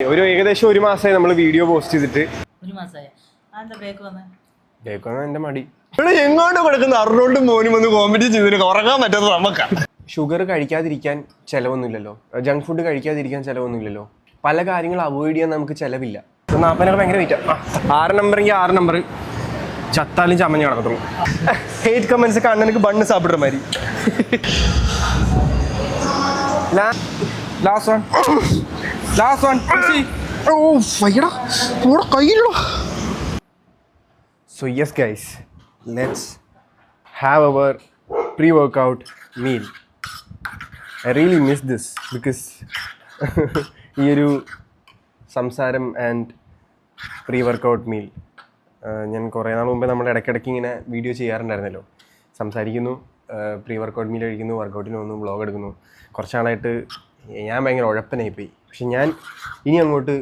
ഒരു ഏകദേശം ഒരു മാസമായി നമ്മൾ വീഡിയോ പോസ്റ്റ് ചെയ്തിട്ട്. ഒരു മാസമായി. ബ്രേക്ക് വന്ന എന്റെ മടി. ഇവിടെ എങ്ങോട്ട് കൊടുക്കുന്ന അറുന്നോണ്ടും മോനും ഒന്ന് കോമ്പറ്റീറ്റ് ചെയ്തിട്ട് ഉറങ്ങാൻ പറ്റാത്ത നമുക്കാണ്. ഷുഗർ കഴിക്കാതിരിക്കാൻ ചിലവൊന്നുമില്ലല്ലോ, ജങ്ക് ഫുഡ് കഴിക്കാതിരിക്കാൻ ചിലവൊന്നുമില്ലല്ലോ, പല കാര്യങ്ങൾ അവോയ്ഡ് ചെയ്യാൻ നമുക്ക് ചിലവില്ല. 40 ഭയങ്കര വെയിറ്റ്. 6 നമ്പറെങ്കിൽ 6 നമ്പർ ചത്താലും ചമഞ്ഞ് നടക്കത്തുള്ളൂ. ഹേറ്റ് കമന്റ്സ് കണ്ണനക്ക് ബണ്ണ് സാപ്പിടുற മാതിരി. Last one. So yes guys, let's have our pre-workout meal. I really miss this because ഈ ഒരു സംസാരം ആൻഡ് pre-workout meal ഞാൻ കുറേ നാൾ മുമ്പേ നമ്മൾ ഇടയ്ക്കിടയ്ക്ക് ഇങ്ങനെ വീഡിയോ ചെയ്യാറുണ്ടായിരുന്നല്ലോ. സംസാരിക്കുന്നു, pre-workout meal കഴിക്കുന്നു, വർക്കൗട്ടിന് വന്നു, വ്ളോഗ് എടുക്കുന്നു. കുറച്ച് നാളായിട്ട് ഞാൻ ഭയങ്കര ഉഴപ്പനായിപ്പോയി. പക്ഷെ ഞാൻ ഇനി അങ്ങോട്ട്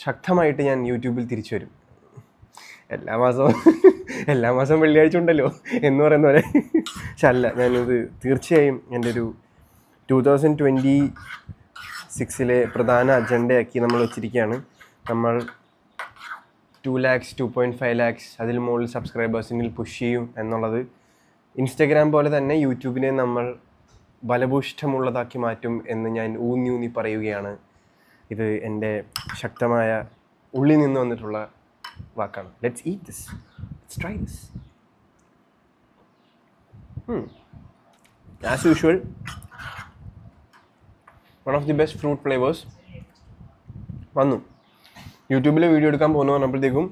ശക്തമായിട്ട് ഞാൻ യൂട്യൂബിൽ തിരിച്ചു വരും. എല്ലാ മാസവും വെള്ളിയാഴ്ച ഉണ്ടല്ലോ എന്ന് പറയുന്ന പോലെ. പക്ഷെ അല്ല, ഞാനിത് തീർച്ചയായും എൻ്റെ ഒരു 2026 പ്രധാന അജണ്ടയാക്കി നമ്മൾ വെച്ചിരിക്കുകയാണ്. നമ്മൾ 2 lakhs 2.5 lakhs അതിൽ മുകളിൽ സബ്സ്ക്രൈബേഴ്സിനിൽ പുഷ് ചെയ്യും എന്നുള്ളത്. ഇൻസ്റ്റഗ്രാം പോലെ തന്നെ യൂട്യൂബിനെ നമ്മൾ ബലഭൂഷ്ടമുള്ളതാക്കി മാറ്റും എന്ന് ഞാൻ ഊന്നി പറയുകയാണ്. ഇത് എൻ്റെ ശക്തമായ ഉള്ളിൽ നിന്ന് വന്നിട്ടുള്ള വാക്കാണ്. Let's eat this, let's try this. As usual one of the best fruit flavours വന്നു. യൂട്യൂബിൽ വീഡിയോ എടുക്കാൻ പോകുന്നു പറഞ്ഞപ്പോഴത്തേക്കും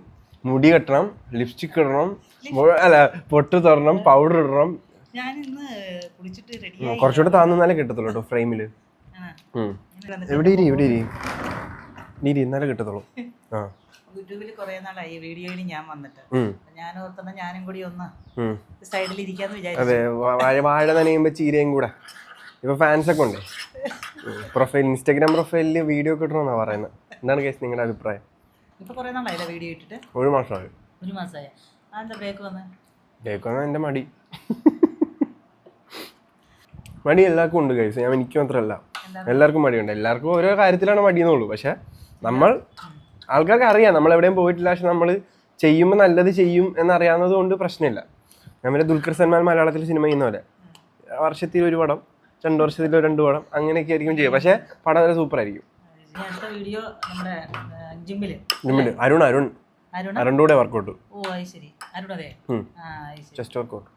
മുടി കെട്ടണം, ലിപ്സ്റ്റിക് ഇടണം, അല്ല പൊട്ട് തൊടണം, പൗഡർ ഇടണം. കുറച്ചുകൂടെ താന്നാലേ കിട്ടത്തുള്ളൂ കേട്ടോ ഫ്രെയിമിൽ. എവിടെ ഇരി എന്നാലേ കിട്ടത്തുള്ളൂ. യൂട്യൂബിൽ കുറെ നാളായി വീഡിയോയിൽ ഞാൻ വന്നിട്ട് ഞാൻ ഓർക്കുന്ന ഞാനും കൂടി ഒന്ന് സൈഡിൽ ഇരിക്കാന്ന് വിചാരിച്ചു. അതെ, വാഴ നനയുമ്പോ ചീരയും കൂടെ. ഇപ്പൊ ഫാൻസ് ഒക്കെ ഉണ്ടേ. പ്രൊഫൈൽ, ഇൻസ്റ്റാഗ്രാം പ്രൊഫൈലിൽ വീഡിയോ ഒക്കെ ഇടണമെന്നാ പറയുന്നത്. എന്താണ് കേസ് നിങ്ങളുടെ അഭിപ്രായം? ഇപ്പൊ കുറെ നാളായില്ല വീഡിയോ ഇട്ടിട്ട്. ഒരു മാസമായി. ബ്രേക്ക് വന്ന എന്റെ മടി. മടി എല്ലാവർക്കും ഉണ്ട് കേസ്, ഞാൻ എനിക്ക് മാത്രമല്ല, എല്ലാവർക്കും മടിയുണ്ട്. എല്ലാവർക്കും ഓരോ കാര്യത്തിലാണ് മടിയെന്നുള്ളൂ. പക്ഷെ ആൾക്കാർക്ക് അറിയാം നമ്മൾ എവിടെയും പോയിട്ടില്ല. പക്ഷെ നമ്മൾ ചെയ്യുമ്പോൾ നല്ലത് ചെയ്യും എന്നറിയാവുന്നത് കൊണ്ട് പ്രശ്നമില്ല. നമ്മുടെ ദുൽഖർ സൽമാൻ മലയാളത്തിൽ സിനിമ ചെയ്യുന്ന പോലെ വർഷത്തിൽ 1 പടം, 2 വർഷത്തിൽ 2 പടം, അങ്ങനെയൊക്കെ ആയിരിക്കും ചെയ്യുക. പക്ഷെ പടം വരെ സൂപ്പർ ആയിരിക്കും. അരുൺ കൂടെ വർക്കൗട്ട്. Chest workout.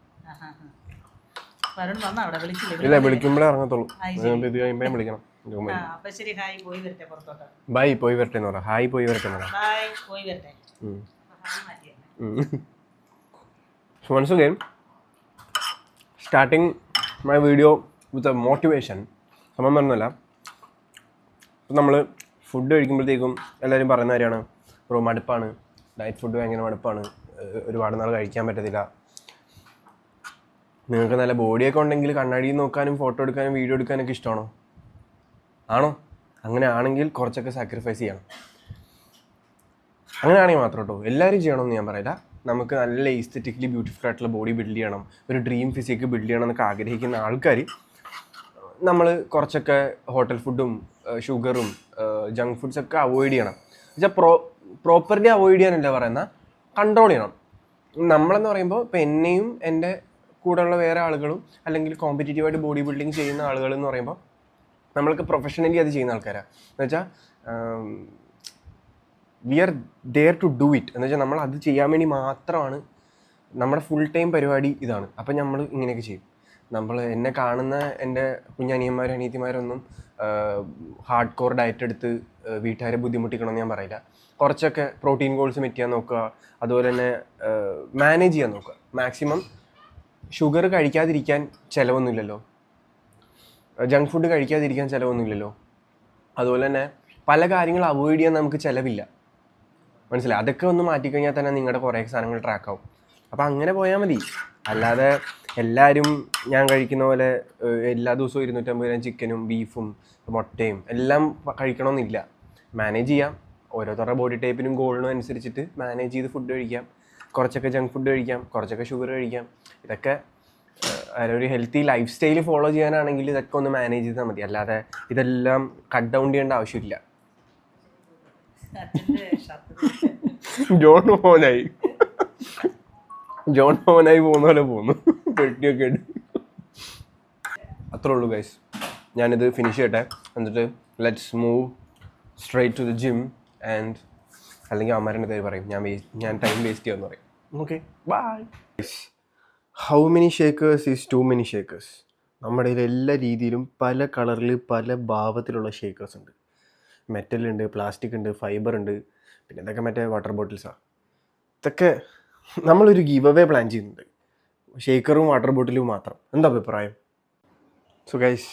ഇല്ല, വിളിക്കുമ്പോഴേ ഇറങ്ങത്തുള്ളൂ. ഇത് കഴിയുമ്പോ വിളിക്കണം. ബൈ പോയി വരട്ടെ എന്ന് പറ. ഹായ് പോയി വരട്ടെ എന്ന് പറ. So once again, starting my video with a motivation. സമയം പറഞ്ഞല്ല, നമ്മൾ ഫുഡ് കഴിക്കുമ്പോഴത്തേക്കും എല്ലാവരും പറയുന്ന കാര്യമാണ്, ബ്രോ മടുപ്പാണ്, ഡയറ്റ് ഫുഡ് ഭയങ്കര മടുപ്പാണ്, ഒരുപാട് നാൾ കഴിക്കാൻ പറ്റത്തില്ല. നിങ്ങൾക്ക് നല്ല ബോഡിയൊക്കെ ഉണ്ടെങ്കിൽ കണ്ണാടിയിൽ നോക്കാനും ഫോട്ടോ എടുക്കാനും വീഡിയോ എടുക്കാനൊക്കെ ഇഷ്ടമാണോ? ആണോ? അങ്ങനെ ആണെങ്കിൽ കുറച്ചൊക്കെ സാക്രിഫൈസ് ചെയ്യണം. അങ്ങനെയാണെങ്കിൽ മാത്രം കേട്ടോ, എല്ലാവരും ചെയ്യണമെന്ന് ഞാൻ പറയില്ല. നമുക്ക് നല്ല എസ്തെറ്റിക്കലി ബ്യൂട്ടിഫുൾ ആയിട്ടുള്ള ബോഡി ബിൽഡ് ചെയ്യണം, ഒരു ഡ്രീം ഫിസിക്ക് ബിൽഡ് ചെയ്യണം എന്നൊക്കെ ആഗ്രഹിക്കുന്ന ആൾക്കാർ നമ്മൾ കുറച്ചൊക്കെ ഹോട്ടൽ ഫുഡും ഷുഗറും ജങ്ക് ഫുഡ്സൊക്കെ അവോയ്ഡ് ചെയ്യണം. എന്നുവെച്ചാൽ പ്രോപ്പർലി അവോയ്ഡ് ചെയ്യാനല്ല പറയുന്ന, കൺട്രോൾ ചെയ്യണം. നമ്മളെന്ന് പറയുമ്പോൾ ഇപ്പോൾ എന്നെയും എൻ്റെ കൂടെയുള്ള വേറെ ആളുകളും അല്ലെങ്കിൽ കോമ്പറ്റീറ്റീവായിട്ട് ബോഡി ബിൽഡിങ് ചെയ്യുന്ന ആളുകൾ എന്ന് പറയുമ്പോൾ നമ്മൾക്ക് പ്രൊഫഷണലി അത് ചെയ്യുന്ന ആൾക്കാരാണ്. എന്നുവെച്ചാൽ we are there to do it. എന്ന് വെച്ചാൽ നമ്മൾ അത് ചെയ്യാൻ വേണ്ടി മാത്രമാണ്, നമ്മുടെ ഫുൾ ടൈം പരിപാടി ഇതാണ്. അപ്പം നമ്മൾ ഇങ്ങനെയൊക്കെ ചെയ്യും. നമ്മൾ എന്നെ കാണുന്ന എൻ്റെ കുഞ്ഞനിയന്മാരും അനിയത്തിമാരൊന്നും ഹാർഡ് കോർ ഡയറ്റ് എടുത്ത് വീട്ടുകാരെ ബുദ്ധിമുട്ടിക്കണമെന്ന് ഞാൻ പറയില്ല. കുറച്ചൊക്കെ പ്രോട്ടീൻ ഗോൾസ് മെറ്റ് ചെയ്യാൻ നോക്കുക, അതുപോലെ തന്നെ മാനേജ് ചെയ്യാൻ നോക്കുക. മാക്സിമം ഷുഗർ കഴിക്കാതിരിക്കാൻ ചിലവൊന്നുമില്ലല്ലോ, ജങ്ക് ഫുഡ് കഴിക്കാതിരിക്കാൻ ചിലവൊന്നുമില്ലല്ലോ, അതുപോലെ തന്നെ പല കാര്യങ്ങൾ അവോയ്ഡ് ചെയ്യാൻ നമുക്ക് ചിലവില്ല. മനസ്സിലായി? അതൊക്കെ ഒന്ന് മാറ്റിക്കഴിഞ്ഞാൽ തന്നെ നിങ്ങളുടെ കുറേ സാധനങ്ങൾ ട്രാക്കാവും. അപ്പോൾ അങ്ങനെ പോയാൽ മതി. അല്ലാതെ എല്ലാവരും ഞാൻ കഴിക്കുന്ന പോലെ എല്ലാ ദിവസവും 250 ഗ്രാം ചിക്കനും ബീഫും മുട്ടയും എല്ലാം കഴിക്കണമെന്നില്ല. മാനേജ് ചെയ്യാം. ഓരോരുത്തരുടെ ബോഡി ടൈപ്പിനും ഗോളിനും അനുസരിച്ചിട്ട് മാനേജ് ചെയ്ത് ഫുഡ് കഴിക്കാം. കുറച്ചൊക്കെ ജങ്ക് ഫുഡ് കഴിക്കാം, കുറച്ചൊക്കെ ഷുഗർ കഴിക്കാം. ഇതൊക്കെ ഒരു ഹെൽത്തി ലൈഫ് സ്റ്റൈൽ ഫോളോ ചെയ്യാനാണെങ്കിൽ ഇതൊക്കെ ഒന്ന് മാനേജ് ചെയ്താൽ മതി. അല്ലാതെ ഇതെല്ലാം കട്ട് ഡൗൺ ചെയ്യേണ്ട ആവശ്യമില്ല. അച്ഛൻ്റെ ഷർട്ട് ജോൺ മോഹനായി പോകുന്ന പോലെ പോകുന്നു പെട്ടിയൊക്കെ ഇട്ട്. അത്രേ ഉള്ളൂ ഗൈസ്. ഞാനിത് ഫിനിഷ് ചെയ്യട്ടെ, എന്നിട്ട് let's move straight to the gym and അല്ലെങ്കിൽ അമ്മേൻ്റെ പേര് പറയും, ഞാൻ ടൈം വേസ്റ്റ് ചെയ്യാമെന്ന് പറയും. Okay bye. How many shakers is too many shakers. നമ്മുടെ കയ്യിൽ എല്ലാ രീതിയിലും പല കളറിൽ പല ഭാവത്തിലുള്ള ഷേക്കേഴ്സ് ഉണ്ട്. മെറ്റലുണ്ട്, പ്ലാസ്റ്റിക് ഉണ്ട്, ഫൈബർ ഉണ്ട്, പിന്നെ ഇതൊക്കെ മറ്റേ വാട്ടർ ബോട്ടിൽസാണ്. ഇതൊക്കെ നമ്മളൊരു ഗീവ് അവേ പ്ലാൻ ചെയ്യുന്നുണ്ട്, ഷേക്കറും വാട്ടർ ബോട്ടിലും മാത്രം. എന്താ അഭിപ്രായം? സോ ഗൈസ്,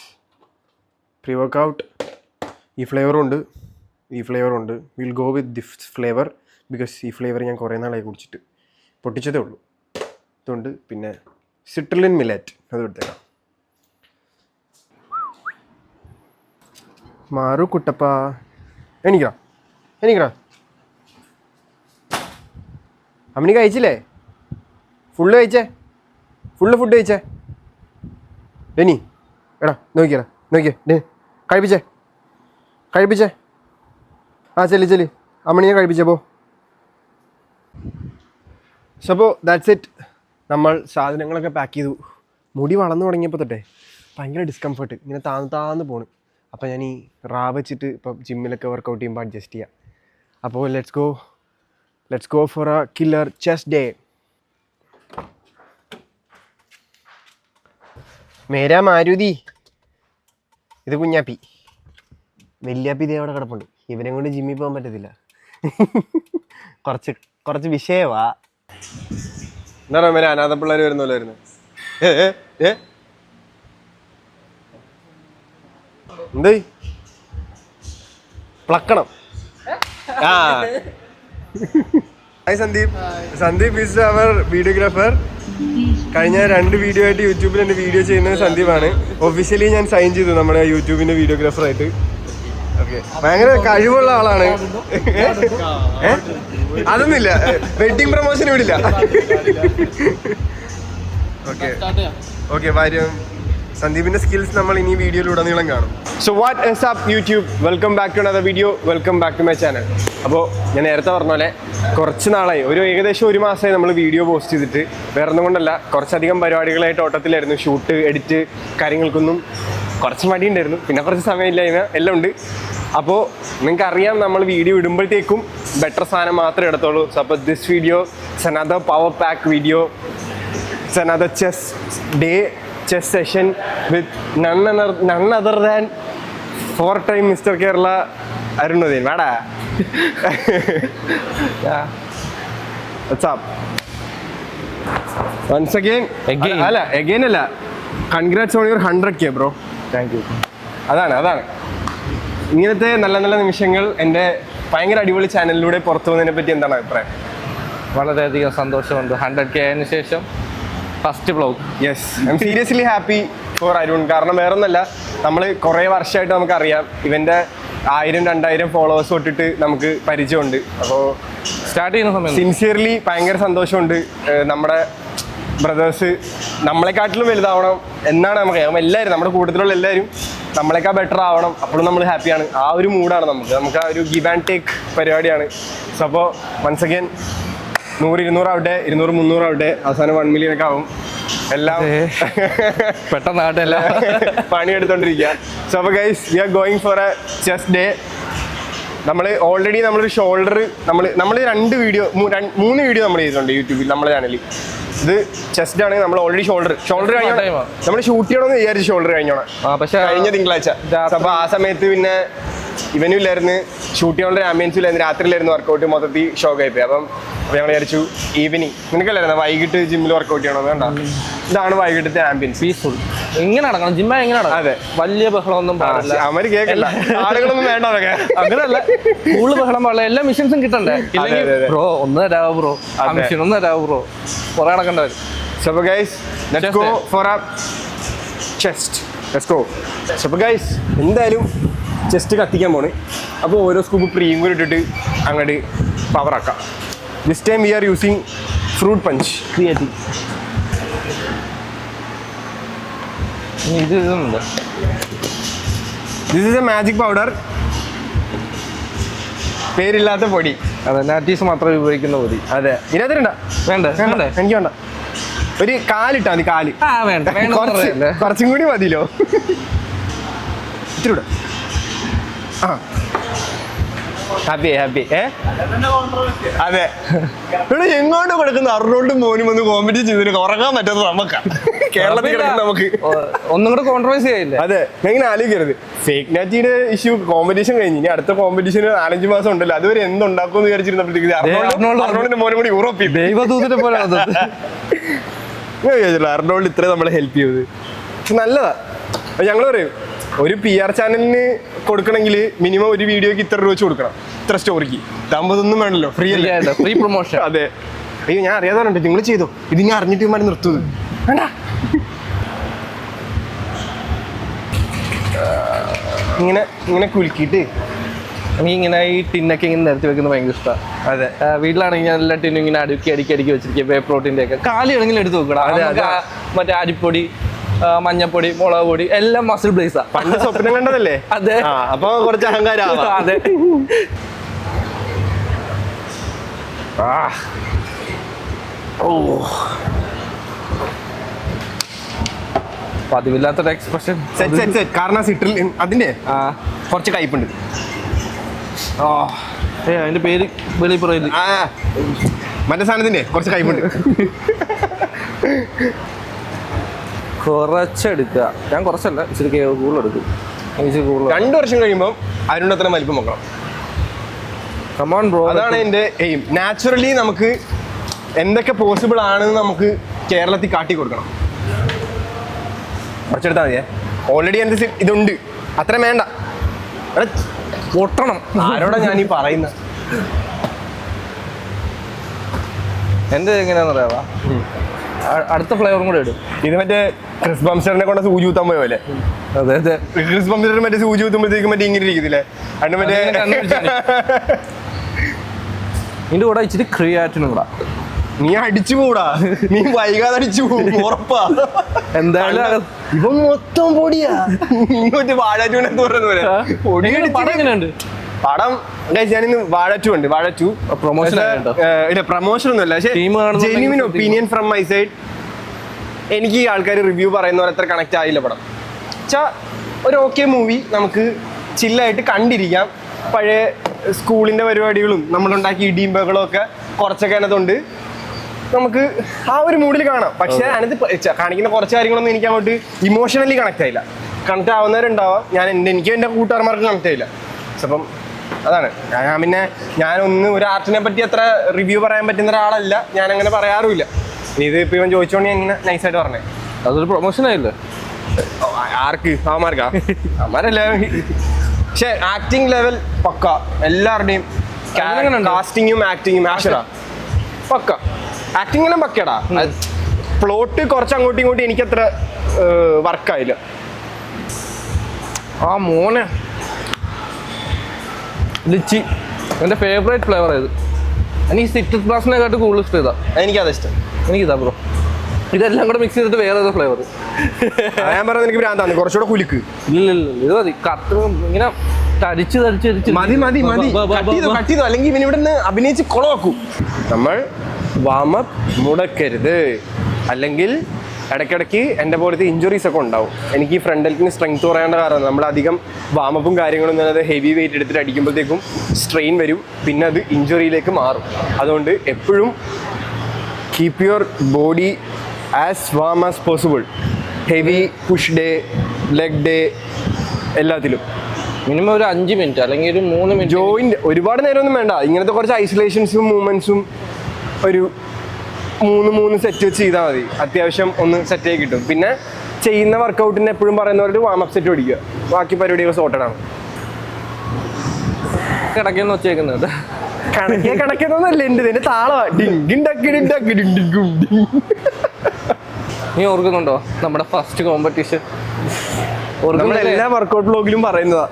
പ്രീ വർക്കൗട്ട് ഈ ഫ്ലേവറുണ്ട്, will go with this flavour because ഈ ഫ്ലേവർ ഞാൻ കുറേ നാളായി കുടിച്ചിട്ട്, പൊട്ടിച്ചതേ ഉള്ളൂ. ഇതുകൊണ്ട് പിന്നെ സിട്രലിൻ മില്ലറ്റ് അത് എടുത്തേക്കാം. മാറു കുട്ടപ്പ, എനിക്കടാ അമ്മനി കഴിച്ചില്ലേ? ഫുള്ള് ഫുഡ് കഴിച്ചേ? ഡെനി എടാ നോക്കിയേ കഴിപ്പിച്ചേ. ആ ചെല്ലി അമ്മണിയെ കഴിപ്പിച്ചേ പോ. So that's it. നമ്മൾ സാധനങ്ങളൊക്കെ പാക്ക് ചെയ്തു. മുടി വളർന്നു തുടങ്ങിയപ്പോൾ തൊട്ടേ ഭയങ്കര ഡിസ്കംഫർട്ട്, ഇങ്ങനെ താന്ന് പോണ്. അപ്പോൾ ഞാൻ ഈ വെച്ചിട്ട് ഇപ്പം ജിമ്മിലൊക്കെ വർക്കൗട്ട് ചെയ്യുമ്പോൾ അഡ്ജസ്റ്റ് ചെയ്യാം. അപ്പോൾ let's go for a killer chest day. മേരാ മാരുതി. ഇത് കുഞ്ഞാപ്പി. വല്യാപ്പി ഇതേ അവിടെ കിടപ്പുണ്ട്. ഇവരെ കൊണ്ട് ജിമ്മിൽ പോകാൻ പറ്റത്തില്ല. കുറച്ച് വിഷയമാ. എന്താ പറയുക, അനാഥ പിള്ളേർ വരുന്ന പോലെ വരുന്നത്. എന്തേ പ്ലക്കണം? Hi Sandeep is our videographer. കഴിഞ്ഞ 2 വീഡിയോ ആയിട്ട് യൂട്യൂബിൽ എൻ്റെ വീഡിയോ ചെയ്യുന്നത് സന്ദീപാണ്. ഒഫീഷ്യലി ഞാൻ സൈൻ ചെയ്തു നമ്മുടെ യൂട്യൂബിൻ്റെ വീഡിയോഗ്രാഫറായിട്ട്. ഓക്കെ, ഭയങ്കര കഴിവുള്ള ആളാണ്. അതൊന്നുമില്ല, വെഡിങ് പ്രൊമോഷൻ ഇവിടില്ല. ഓക്കെ ഭാര്യം സന്ദീപിന്റെ സ്കിൽസ് നമ്മൾ ഇനി വീഡിയോയിലുടനീളം കാണും. So what is up YouTube, welcome back to another video, welcome back to my channel. അപ്പോൾ ഞാൻ നേരത്തെ പറഞ്ഞ പോലെ കുറച്ച് നാളായി, ഏകദേശം 1 മാസമായി നമ്മൾ വീഡിയോ പോസ്റ്റ് ചെയ്തിട്ട്. വേറെ ഒന്നും കൊണ്ടല്ല, കുറച്ചധികം പരിപാടികളായിട്ട് ഓട്ടത്തിലായിരുന്നു. ഷൂട്ട്, എഡിറ്റ് കാര്യങ്ങൾക്കൊന്നും കുറച്ച് മടിയുണ്ടായിരുന്നു, പിന്നെ കുറച്ച് സമയമില്ലായ്മ എല്ലാം ഉണ്ട്. അപ്പോൾ നിങ്ങൾക്ക് അറിയാം, നമ്മൾ വീഡിയോ ഇടുമ്പോഴത്തേക്കും ബെറ്റർ സാധനം മാത്രമേ എടുത്തുള്ളൂ. സോ അപ്പോൾ this video it's another power pack video, it's another chess session with none other than 4-time Mr. Kerala Arunodin. Vada. Yeah. What's up? Once again. Again. Congrats on your 100K, bro. Thank you. അതാണ് ഇങ്ങനത്തെ നല്ല നല്ല നിമിഷങ്ങൾ എൻ്റെ ഭയങ്കര അടിപൊളി ചാനലിലൂടെ പുറത്തു വന്നതിനെ പറ്റി എന്താണ് അഭിപ്രായം? വളരെയധികം സന്തോഷമുണ്ട്. 100K ആയതിനു ശേഷം first vlog. Yes, I M seriously happy for Arun. കാരണം വേറെ ഒന്നല്ല, നമ്മൾ കുറേ വർഷമായിട്ട് നമുക്കറിയാം. ഇവൻ്റെ 1000-2000 ഫോളോവേഴ്സ് തൊട്ടിട്ട് നമുക്ക് പരിചയമുണ്ട്. അപ്പോൾ സ്റ്റാർട്ട് ചെയ്യുന്ന സമയം സിൻസിയർലി ഭയങ്കര സന്തോഷമുണ്ട്. നമ്മുടെ ബ്രദേഴ്സ് നമ്മളെക്കാട്ടിലും വലുതാവണം എന്നാണ് നമുക്ക്. എല്ലാവരും നമ്മുടെ കൂട്ടത്തിലുള്ള എല്ലാവരും നമ്മളെക്കാൾ ബെറ്റർ ആവണം. അപ്പോഴും നമ്മൾ ഹാപ്പിയാണ്. ആ ഒരു മൂഡാണ് നമുക്ക് ആ ഒരു ഗിവ് ആൻഡ് ടേക്ക് പരിപാടിയാണ്. സോ അപ്പോൾ വൺസ് അഗൈൻ 100-200 ആവട്ടെ, 200-300 ആവട്ടെ, അവസാനം 1 million ഒക്കെ ആവും. എല്ലാം പെട്ടെന്നാവട്ടെ, എല്ലാം പണിയെടുത്തോണ്ടിരിക്കുക. സോ അപ്പോൾ guys, we are going for a chest day. Already നമ്മളൊരു ഷോൾഡർ നമ്മൾ 3 വീഡിയോ നമ്മൾ ചെയ്തിട്ടുണ്ട് യൂട്യൂബിൽ നമ്മുടെ ചാനലിൽ. ഇത് ചെസ്റ്റ് ആണ്. നമ്മൾ ഓൾറെഡി ഷോൾഡർ നമ്മൾ ഷൂട്ട് ചെയ്യണമെന്ന് വിചാരിച്ചു. ഷോൾഡർ പക്ഷേ കഴിഞ്ഞ തിങ്കളാഴ്ച. അപ്പോൾ ആ സമയത്ത് പിന്നെ ഇവനും ഇല്ലായിരുന്നു, ഷൂട്ട് ചെയ്യാനുള്ള ആംബിയൻസും ഇല്ലായിരുന്നു. രാത്രിയിലായിരുന്നു വർക്കൗട്ട്, മൊത്തത്തിൽ ഷോക്കായി പോയി. അപ്പം ഞങ്ങൾ വിചാരിച്ചു ഈവനിങ്, നിനക്കല്ലായിരുന്നു വൈകിട്ട് ജിമ്മിൽ വർക്കൗട്ട് ചെയ്യണമെന്ന്. കണ്ടോ, ഇതാണ് വൈകിട്ടത്തെ ആംബിയൻസ്. പീസ്ഫുൾ. ഇങ്ങനെ നടക്കണം ജിമ്മ, എങ്ങനെ നടക്കണം? അതെ, വലിയ ബഹളമൊന്നും പാടില്ല. അവര് കേൾക്കല്ല, ആളുകളൊന്നും വേണ്ട. അതൊക്കെ അങ്ങനെയല്ല, കൂടുതൽ ബഹളം പാടില്ല. എല്ലാ മെഷീൻസും കിട്ടണ്ടേ? ബ്രോ ഒന്ന് തരാവോ ബ്രോ, മെഷീൻ ഒന്ന് തരാവോ ബ്രോ, കുറെ നടക്കേണ്ട വരും. So guys, let's go for a chest. Let's go. So guys, എന്തായാലും ചെസ്റ്റ് കത്തിക്കാൻ പോണ്. അപ്പോൾ ഓരോ സ്കൂപ്പ് പ്രീം കൂടി ഇട്ടിട്ട് അങ്ങോട്ട് പവർ ആക്കാം. This time we are using fruit punch creative. ഇതുണ്ട്, this is a magic powder. പേരില്ലാത്ത പൊടി. അതെ, നാറ്റീസ് മാത്രം ഉപയോഗിക്കുന്ന പൊടി. അതെ, ഇതിനകത്തിണ്ട വേണ്ട വേണ്ട എനിക്ക് വേണ്ട. ഒരു കാലിട്ടാ മതി, കാല്. വേണ്ട കുറച്ചും കൂടി മതിയല്ലോ. ഇത്തിരി ആ ഹാപ്പി ഹാപ്പി. അതെ, ഇവിടെ എങ്ങോട്ട് കൊടുക്കുന്ന അറുന്നോണ്ടും മോനും ഒന്ന് കോമ്പറ്റീഷൻ ചെയ്തിട്ട് ഉറങ്ങാൻ പറ്റാത്ത നമുക്കാ കേരളത്തിൽ നമുക്ക് ഒന്നും കൂടെ കോൺട്രവേഴ്സി ആയില്ലേ. അതെ, ഞാൻ ഇങ്ങനെ ആലോചിക്കരുത്. ഫേക്ക് നാറ്റിയുടെ ഇഷ്യൂ കോമ്പറ്റീഷൻ കഴിഞ്ഞ് ഇനി അടുത്ത കോമ്പറ്റീഷന് 4-5 മാസം ഉണ്ടല്ലോ, അതുവരെ എന്തുണ്ടാക്കും വിചാരിച്ചിരുന്നപ്പോഴത്തേക്ക് അർണോൾഡിന്റെ മോനും കൂടി യൂറോപ്പിൽ ദൈവദൂതനെ പോലെ അർണോൾഡ് ഇത്രയും നമ്മളെ ഹെൽപ്പ് ചെയ്തത്. പക്ഷെ നല്ലതാ. ഞങ്ങൾ പറയും ഒരു PR ചാനലിന് കൊടുക്കണമെങ്കിൽ മിനിമം ഒരു വീഡിയോക്ക് ഇത്ര രൂപ വെച്ച് കൊടുക്കണം, ഇത്ര സ്റ്റോറിക്ക്. ഇതാകുമ്പോഴൊന്നും വേണമല്ലോ, ഫ്രീ അല്ലേ, ഫ്രീ പ്രൊമോഷൻ. അതെ. അയ്യോ, ഞാൻ അറിയാതെ നിങ്ങൾ ചെയ്തോ, ഇത് ഞാൻ അറിഞ്ഞിട്ട് ഇമാരെ നിർത്തുന്നത് വേണ്ട. ഇങ്ങനെ കുലുക്കിയിട്ട് എനിക്ക് ഇങ്ങനെ ഈ ടിന്നൊക്കെ ഇങ്ങനെ നിരത്തി വെക്കുന്നത് ഭയങ്കര ഇഷ്ടമാണ്. അതെ, വീട്ടിലാണെങ്കിൽ ഞാൻ എല്ലാ ടിന്നും ഇങ്ങനെ അടുക്കി വെച്ചിരിക്കുക. വേ പ്രോട്ടീൻ്റെ ഒക്കെ കാലിയാണെങ്കിൽ എടുത്ത് വെക്കണം. മറ്റേ അരിപ്പൊടി, മഞ്ഞപ്പൊടി, മുളക് പൊടി എല്ലാം മസിൽ ബ്ലേസാ. പണ്ട് സ്വപ്നം കണ്ടതല്ലേ. അതെ, അപ്പൊ കുറച്ച് അഹങ്കാരം. അതെ. പതിവില്ലാത്തൊരു എക്സ്പ്രഷൻ. കാരണം സിട്രിൽ അതിന്റെ കുറച്ച് കയ്പുണ്ട്. അതിന്റെ പേര് വെളി പറയില്ല. മറ്റേ സാധനത്തിന്റെ കുറച്ച് കയ്പുണ്ട്. കുറച്ചെടുക്കുക. ഞാൻ കുറച്ചല്ല, ഇച്ചിരി കൂടുതലെടുക്കും. 2 വർഷം കഴിയുമ്പോൾ അതിനുള്ള അത്ര വലിപ്പം നോക്കണം. കമോൺ ബ്രോ, അതാണ് എൻ്റെ എയിം. നാച്ചുറലി നമുക്ക് എന്തൊക്കെ പോസിബിൾ ആണെന്ന് നമുക്ക് കേരളത്തിൽ കാട്ടി കൊടുക്കണം. കുറച്ചെടുത്താൽ മതിയേ. ഓൾറെഡി എൻ്റെ ഇതുണ്ട്, അത്രയും വേണ്ട. പൊട്ടണം. ആരോടാ ഞാൻ ഈ പറയുന്നത്? എൻ്റെ എങ്ങനെയാണെന്ന് അറിയാവാ, അടുത്ത ഫ്ലേവറും കൂടെ ഇടും. ഇത് മറ്റേ ക്രിസ് ബംസ്റ്ററിനെ കൊണ്ട് സൂചി കുത്താൻ പോയ പോലെ. അതെ അതെ, ക്രിസ് ബംസ്റ്ററിന് മറ്റേ സൂചി കുത്തുമ്പോഴത്തേക്കും മറ്റേ ഇങ്ങനെ ഇരിക്കത്തില്ലേ, അതിന്റെ മറ്റേ ഇതിന്റെ കൂടെ ഇച്ചിരി ക്രിയാറ്റിനും കൂടാ. നീ അടിച്ചു പോടാ, നീ വൈകാതെ അടിച്ചു പോകും ഉറപ്പാ. എന്തായാലും ഇവ മൊത്തം പൊടിയാ. മറ്റേ വാഴാറ്റൂനെന്ന് പറയുന്ന പോലെ പൊടി. പടം ഞാനിന്ന് വാഴ2 ഉണ്ട്. വാഴ2 പ്രൊമോഷൻ ഒന്നും അല്ല, പക്ഷേ genuine opinion from my side. എനിക്ക് ഈ ആൾക്കാർ റിവ്യൂ പറയുന്ന പോലെ അത്ര കണക്ട് ആയില്ല പടം. വെച്ചാൽ ഒരു ഓക്കെ മൂവി, നമുക്ക് ചില്ലായിട്ട് കണ്ടിരിക്കാം. പഴയ സ്കൂളിൻ്റെ പരിപാടികളും നമ്മളുണ്ടാക്കിയ ഇടിയും ബഹളവും ഒക്കെ കുറച്ചൊക്കെ അതിനകത്തുണ്ട്, നമുക്ക് ആ ഒരു മൂഡിൽ കാണാം. പക്ഷേ അതിനകത്ത് കാണിക്കുന്ന കുറച്ച് കാര്യങ്ങളൊന്നും എനിക്ക് അങ്ങോട്ട് ഇമോഷണലി കണക്ട് ആയില്ല. കണക്ട് ആവുന്നവരുണ്ടാവാം, എനിക്ക് എൻ്റെ കൂട്ടുകാരന്മാർക്ക് കണക്ട് ആയില്ല. അപ്പം അതാണ് ഞാനൊന്ന് ഒരു ആർട്ടിനെ പറ്റി അത്ര റിവ്യൂ പറയാൻ പറ്റുന്ന ഒരാളല്ല, ഞാൻ അങ്ങനെ പറയാറുമില്ല. ഇത് ഇപ്പം ഇവൻ ചോദിച്ചോണ്ട് ഞാൻ ഇങ്ങനെ നൈസായിട്ട് പറഞ്ഞേ. അതൊരു പ്രൊമോഷൻ ആയില്ലേ? ആർക്ക്? അവന്മാർക്കാ? അവന്മാരല്ല. പക്ഷെ ആക്ടിങ് ലെവൽ പക്ക, എല്ലാവരുടെയും കാസ്റ്റിങ്ങും ആക്ടിങ്ങും ആക്ഷനാ പക്ക. ആക്ടിങ്ങിലും പക്കടാ. പ്ലോട്ട് കുറച്ച് അങ്ങോട്ടും ഇങ്ങോട്ടും എനിക്കത്ര വർക്കായില്ല. ആ മോനെ ലിച്ചി എൻ്റെ ഫേവറേറ്റ് ഫ്ലേവർ ആയത്. എനിക്ക് സിട്രസ് ബ്ലാസ്റ്റിനെക്കാട്ട് കൂടുതൽ ഇഷ്ടം ഇതാ. എനിക്കത് ഇഷ്ടം. എനിക്കിതാ ബ്രോ, ഇതെല്ലാം കൂടെ മിക്സ് ചെയ്തിട്ട് വേറെ ഏതോ ഫ്ലേവർ. ഞാൻ പറഞ്ഞത് എനിക്ക് ഭ്രാന്താണ്, കുറച്ചുകൂടെ കുലുക്ക്. ഇല്ല ഇത് മതി. കത്ത് ഇങ്ങനെ തരിച്ച് മതി മതി മതി, കട്ട് ചെയ്തോ, അല്ലെങ്കിൽ ഇവൻ ഇവിടെ നിന്ന് അഭിനയിച്ച് കുളമാക്കും. നമ്മൾ വാമപ്പ് മുടക്കരുത്, അല്ലെങ്കിൽ ഇടയ്ക്കിടയ്ക്ക് എൻ്റെ പോലത്തെ ഇഞ്ചുറീസ് ഒക്കെ ഉണ്ടാവും. എനിക്ക് ഈ ഫ്രണ്ട് ഹെൽത്തിന് സ്ട്രെങ്ത് കുറയേണ്ട കാരണം നമ്മളധികം വാമപ്പും കാര്യങ്ങളൊന്നും അത് ഹെവി വെയിറ്റ് എടുത്തിട്ട് അടിക്കുമ്പോഴത്തേക്കും സ്ട്രെയിൻ വരും, പിന്നെ അത് ഇഞ്ചുറിയിലേക്ക് മാറും. അതുകൊണ്ട് എപ്പോഴും keep your body as warm as possible. Heavy push day, leg day, എല്ലാത്തിലും മിനിമം ഒരു 5 മിനിറ്റ് അല്ലെങ്കിൽ ഒരു 3 മിനിറ്റ്. ജോയിൻറ്റ് ഒരുപാട് നേരമൊന്നും വേണ്ട. ഇങ്ങനത്തെ കുറച്ച് ഐസൊലേഷൻസും മൂവ്മെൻറ്റ്സും ഒരു 3 സെറ്റ് വെച്ച് ചെയ്താൽ മതി. അത്യാവശ്യം ഒന്ന് സെറ്റായി കിട്ടും. പിന്നെ ചെയ്യുന്ന വർക്കൗട്ടിന് എപ്പോഴും പറയുന്ന പോലെ വാമപ്പ് സെറ്റ് ഓടിക്കുക, ബാക്കി പരിപാടികൾ സോർട്ടഡ് ആണ്. കിടക്കെന്ന് വെച്ചേക്കുന്നത് കണക്കെന്നൊന്നല്ല, എൻ്റെ ഇതിന്റെ താളമാ. നീ ഓർക്കുന്നുണ്ടോ നമ്മുടെ ഫസ്റ്റ് കോമ്പറ്റീഷൻ? എല്ലാ വർക്കൗട്ട് വ്ലോഗിലും പറയുന്നതാ.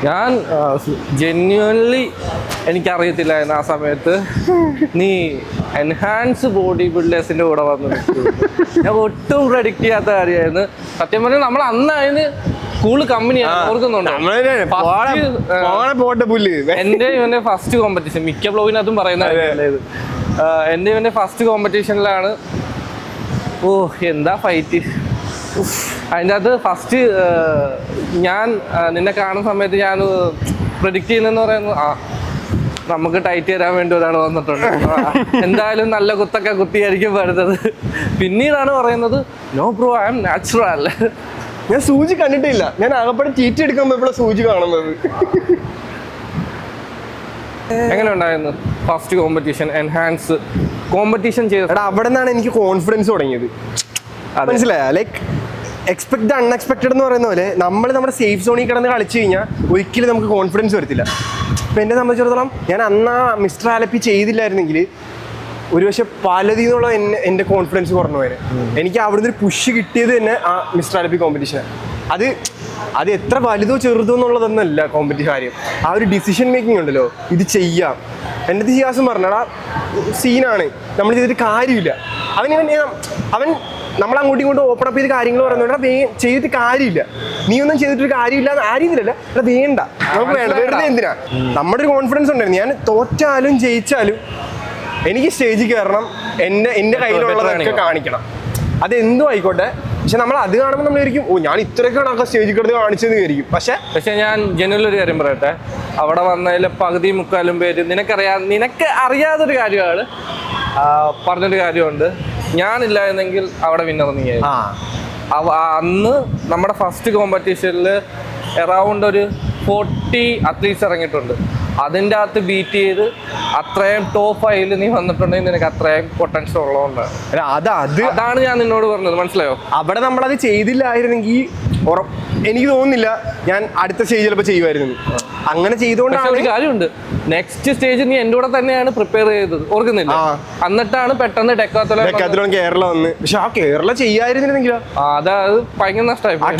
ഞാൻ ജെന്യുവൻലി എനിക്കറിയത്തില്ലായിരുന്നു ആ സമയത്ത് നീ എൻഹാൻസ് ബോഡി ബിൽഡേഴ്സിൻ്റെ കൂടെ വന്ന്. ഞാൻ ഒട്ടും പ്രെഡിക്റ്റ് ചെയ്യാത്ത കാര്യമായിരുന്നു സത്യം പറഞ്ഞാൽ. നമ്മൾ അന്ന് അതിന് സ്കൂൾ കമ്പനിയാണ് ഓർക്കുന്നുണ്ടോ? പോട്ടെ പുല്ല്. എന്റെ ഇവന്റെ ഫസ്റ്റ് കോമ്പറ്റീഷൻ, മിക്ക ബ്ലോഗിനകത്തും പറയുന്ന ഇത്. എന്റെ ഇവന്റെ ഫസ്റ്റ് കോമ്പറ്റീഷനിലാണ്. ഓ എന്താ ഫൈറ്റ്! അതിൻ്റെ അകത്ത് ഫസ്റ്റ് ഞാൻ നിന്നെ കാണുന്ന സമയത്ത് ഞാൻ പ്രെഡിക്റ്റ് ചെയ്യുന്നതെന്ന് പറയുന്നത് നമുക്ക് ടൈറ്റ് തരാൻ വേണ്ടി ഒരാൾ വന്നിട്ടുണ്ട്, എന്തായാലും നല്ല കുത്തൊക്കെ കുത്തിയായിരിക്കും വരുന്നത്. പിന്നീടാണ് പറയുന്നത് no bro I am natural. ഞാൻ സൂചി കണ്ടിട്ടില്ല, ഞാൻ ആകപ്പാടെ ചീറ്റ് എടുക്കാൻ പോയപ്പോഴാണ് സൂചി കാണുന്നത്. എങ്ങനെ ഉണ്ടായിരുന്നു ഫസ്റ്റ് കോമ്പറ്റീഷൻ? എൻഹാൻസ് കോമ്പറ്റീഷൻ ചെയ്ത അവിടെ നിന്നാണ് എനിക്ക് കോൺഫിഡൻസ് തുടങ്ങിയത്. മനസ്സിലായ? ലൈക്ക് എക്സ്പെക്ട് ദ അൺഎക്സ്പെക്റ്റഡ് എന്ന് പറയുന്ന പോലെ നമ്മൾ നമ്മുടെ സേഫ് സോണിൽ കിടന്ന് കളിച്ചു കഴിഞ്ഞാൽ ഒരിക്കലും നമുക്ക് കോൺഫിഡൻസ് വരത്തില്ല. ഇപ്പം എന്നെ സംബന്ധിച്ചിടത്തോളം ഞാൻ അന്ന് മിസ്റ്റർ ആലപ്പി ചെയ്തില്ലായിരുന്നെങ്കിൽ ഒരുപക്ഷെ പലതിൽ നിന്നുള്ള എൻ്റെ കോൺഫിഡൻസ് കുറഞ്ഞു പോയത്. എനിക്ക് അവിടുന്ന് ഒരു പുഷ് കിട്ടിയത് തന്നെ ആ മിസ്റ്റർ ആലപ്പി കോമ്പറ്റീഷനാണ്. അത് എത്ര വലുതോ ചെറുതോ എന്നുള്ളതൊന്നല്ല കോമ്പറ്റീഷൻ കാര്യം, ആ ഒരു ഡിസിഷൻ മേക്കിംഗ് ഉണ്ടല്ലോ, ഇത് ചെയ്യാം. എൻ്റെ ജിയാസും പറഞ്ഞടാ സീനാണ്, നമ്മൾ ചെയ്തിട്ട് കാര്യമില്ല. അവൻ നമ്മളങ്ങോട്ടും ഇങ്ങോട്ടും ഓപ്പൺ അപ്പ് ചെയ്ത് കാര്യങ്ങൾ പറയുന്നുണ്ട്, ചെയ്തിട്ട് കാര്യമില്ല, നീ ഒന്നും ചെയ്തിട്ടൊരു കാര്യമില്ല ആ രീതിയിലല്ല, അല്ല വേണ്ട, നമുക്ക് വേണ്ട, വെറുതെ എന്തിനാ. നമ്മുടെ ഒരു കോൺഫിഡൻസ് ഉണ്ടായിരുന്നു. ഞാൻ തോറ്റാലും ജയിച്ചാലും എനിക്ക് സ്റ്റേജിൽ കയറണം, എൻ്റെ കയ്യിലുള്ളതൊക്കെ കാണിക്കണം, അതെന്തും ആയിക്കോട്ടെ. പക്ഷെ നമ്മൾ അത് കാണുമ്പോൾ നമ്മൾ വിചാരിക്കും ഞാൻ ഇത്രയൊക്കെയാണ് സ്റ്റേജിൽ കിടന്ന് കാണിച്ചെന്ന് വിചാരിക്കും. പക്ഷെ ഞാൻ ജനുവൽ ഒരു കാര്യം പറയട്ടെ, അവിടെ വന്നതിൽ പകുതി മുക്കാലും പേര് നിനക്ക് അറിയാതൊരു കാര്യമാണ് പറഞ്ഞൊരു കാര്യമുണ്ട്. ഞാനില്ലായിരുന്നെങ്കിൽ അവിടെ വിന്നർ നീയായിരുന്നു. അന്ന് നമ്മുടെ ഫസ്റ്റ് കോമ്പറ്റീഷനിൽ അറൗണ്ട് ഒരു 40 അത്ലീറ്റ്സ് ഇറങ്ങിയിട്ടുണ്ട്. അതിൻ്റെ അകത്ത് ബീറ്റ് ചെയ്ത് അത്രയും ടോപ്പ് 5 നീ വന്നിട്ടുണ്ടെങ്കിൽ നിനക്ക് അത്രയും പൊട്ടൻഷ്യൽ ഉള്ളതുകൊണ്ടാണ്. അതാണ് ഞാൻ നിന്നോട് പറഞ്ഞത്, മനസ്സിലായോ? അവിടെ നമ്മളത് ചെയ്തില്ലായിരുന്നെങ്കിൽ എനിക്ക് തോന്നുന്നില്ല ഞാൻ അടുത്ത സ്റ്റേജ് ചിലപ്പോൾ ചെയ്യുമായിരുന്നു. അങ്ങനെ ചെയ്തുകൊണ്ടാണ് ഒരു കാര്യമുണ്ട്, നെക്സ്റ്റ് സ്റ്റേജ് നീ എൻ്റെ കൂടെ തന്നെയാണ് പ്രിപ്പയർ ചെയ്തത്, ഓർക്കുന്നില്ല? എന്നിട്ടാണ് പെട്ടെന്ന് ഡെക്കാത്തലോൺ കേരള വന്ന്. പക്ഷെ ആ കേരള ചെയ്യായിരുന്നില്ലെങ്കിലോ അത് ഭയങ്കര നഷ്ടമായി. ആ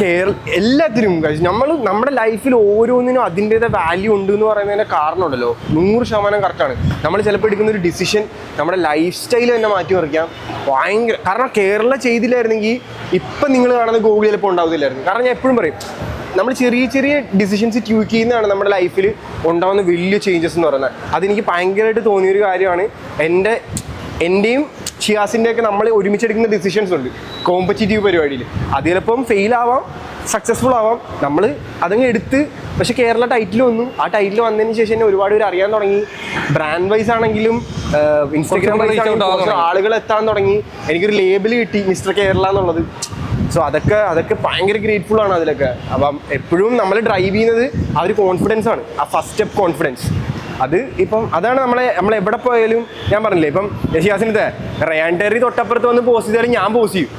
എല്ലാത്തിനും നമ്മുടെ ലൈഫിൽ ഓരോന്നിനും അതിൻ്റെതായ വാല്യൂ ഉണ്ട് എന്ന് പറയുന്നതിന്റെ കാരണമുണ്ടല്ലോ, 100% കറക്റ്റാണ്. നമ്മൾ ചിലപ്പോൾ എടുക്കുന്ന ഒരു ഡിസിഷൻ നമ്മുടെ ലൈഫ് സ്റ്റൈൽ തന്നെ മാറ്റി മറിക്കാം ഭയങ്കര. കാരണം കേരള ചെയ്തില്ലായിരുന്നെങ്കിൽ ഇപ്പം നിങ്ങൾ കാണുന്ന ഗോകുൽ ചിലപ്പോൾ ഉണ്ടാവുന്നില്ലായിരുന്നു. കാരണം ഞാൻ എപ്പോഴും പറയും, നമ്മൾ ചെറിയ ചെറിയ ഡിസിഷൻസ് ട്യൂക്ക് ചെയ്യുന്നതാണ് നമ്മുടെ ലൈഫിൽ ഉണ്ടാകുന്ന വലിയ ചേഞ്ചസ് എന്ന് പറയുന്നത്. അതെനിക്ക് ഭയങ്കരമായിട്ട് തോന്നിയൊരു കാര്യമാണ്. എൻ്റെയും ഷിയാസിൻ്റെയൊക്കെ നമ്മൾ ഒരുമിച്ചെടുക്കുന്ന ഡിസിഷൻസ് ഉണ്ട് കോമ്പറ്റീറ്റീവ് പരിപാടിയിൽ. അത് ചിലപ്പം ഫെയിൽ ആവാം, സക്സസ്ഫുൾ ആവാം, നമ്മൾ അതങ്ങ് എടുത്ത്. പക്ഷെ കേരള ടൈറ്റിൽ വന്നു. ആ ടൈറ്റിൽ വന്നതിന് ശേഷം തന്നെ ഒരുപാട് പേര് അറിയാൻ തുടങ്ങി. ബ്രാൻഡ് വൈസ് ആണെങ്കിലും ഇൻസ്റ്റാഗ്രാം വൈസ് ആണെങ്കിലും ആളുകൾ എത്താൻ തുടങ്ങി. എനിക്കൊരു ലേബിൾ കിട്ടി മിസ്റ്റർ കേരള എന്നുള്ളത്. സോ അതൊക്കെ ഭയങ്കര ഗ്രേറ്റ്ഫുൾ ആണ് അതിലൊക്കെ. അപ്പം എപ്പോഴും നമ്മൾ ഡ്രൈവ് ചെയ്യുന്നത് ആ ഒരു കോൺഫിഡൻസ് ആണ്, ആ ഫസ്റ്റ് സ്റ്റെപ്പ് കോൺഫിഡൻസ്. അതാണ് നമ്മൾ എവിടെ പോയാലും. ഞാൻ പറഞ്ഞില്ലേ, ഇപ്പം ഷിയാസിനത്തെ റയാൻ ടെറി തൊട്ടപ്പുറത്ത് വന്ന് പോസ്റ്റ് ചെയ്താലും ഞാൻ പോസ്റ്റ് ചെയ്യും.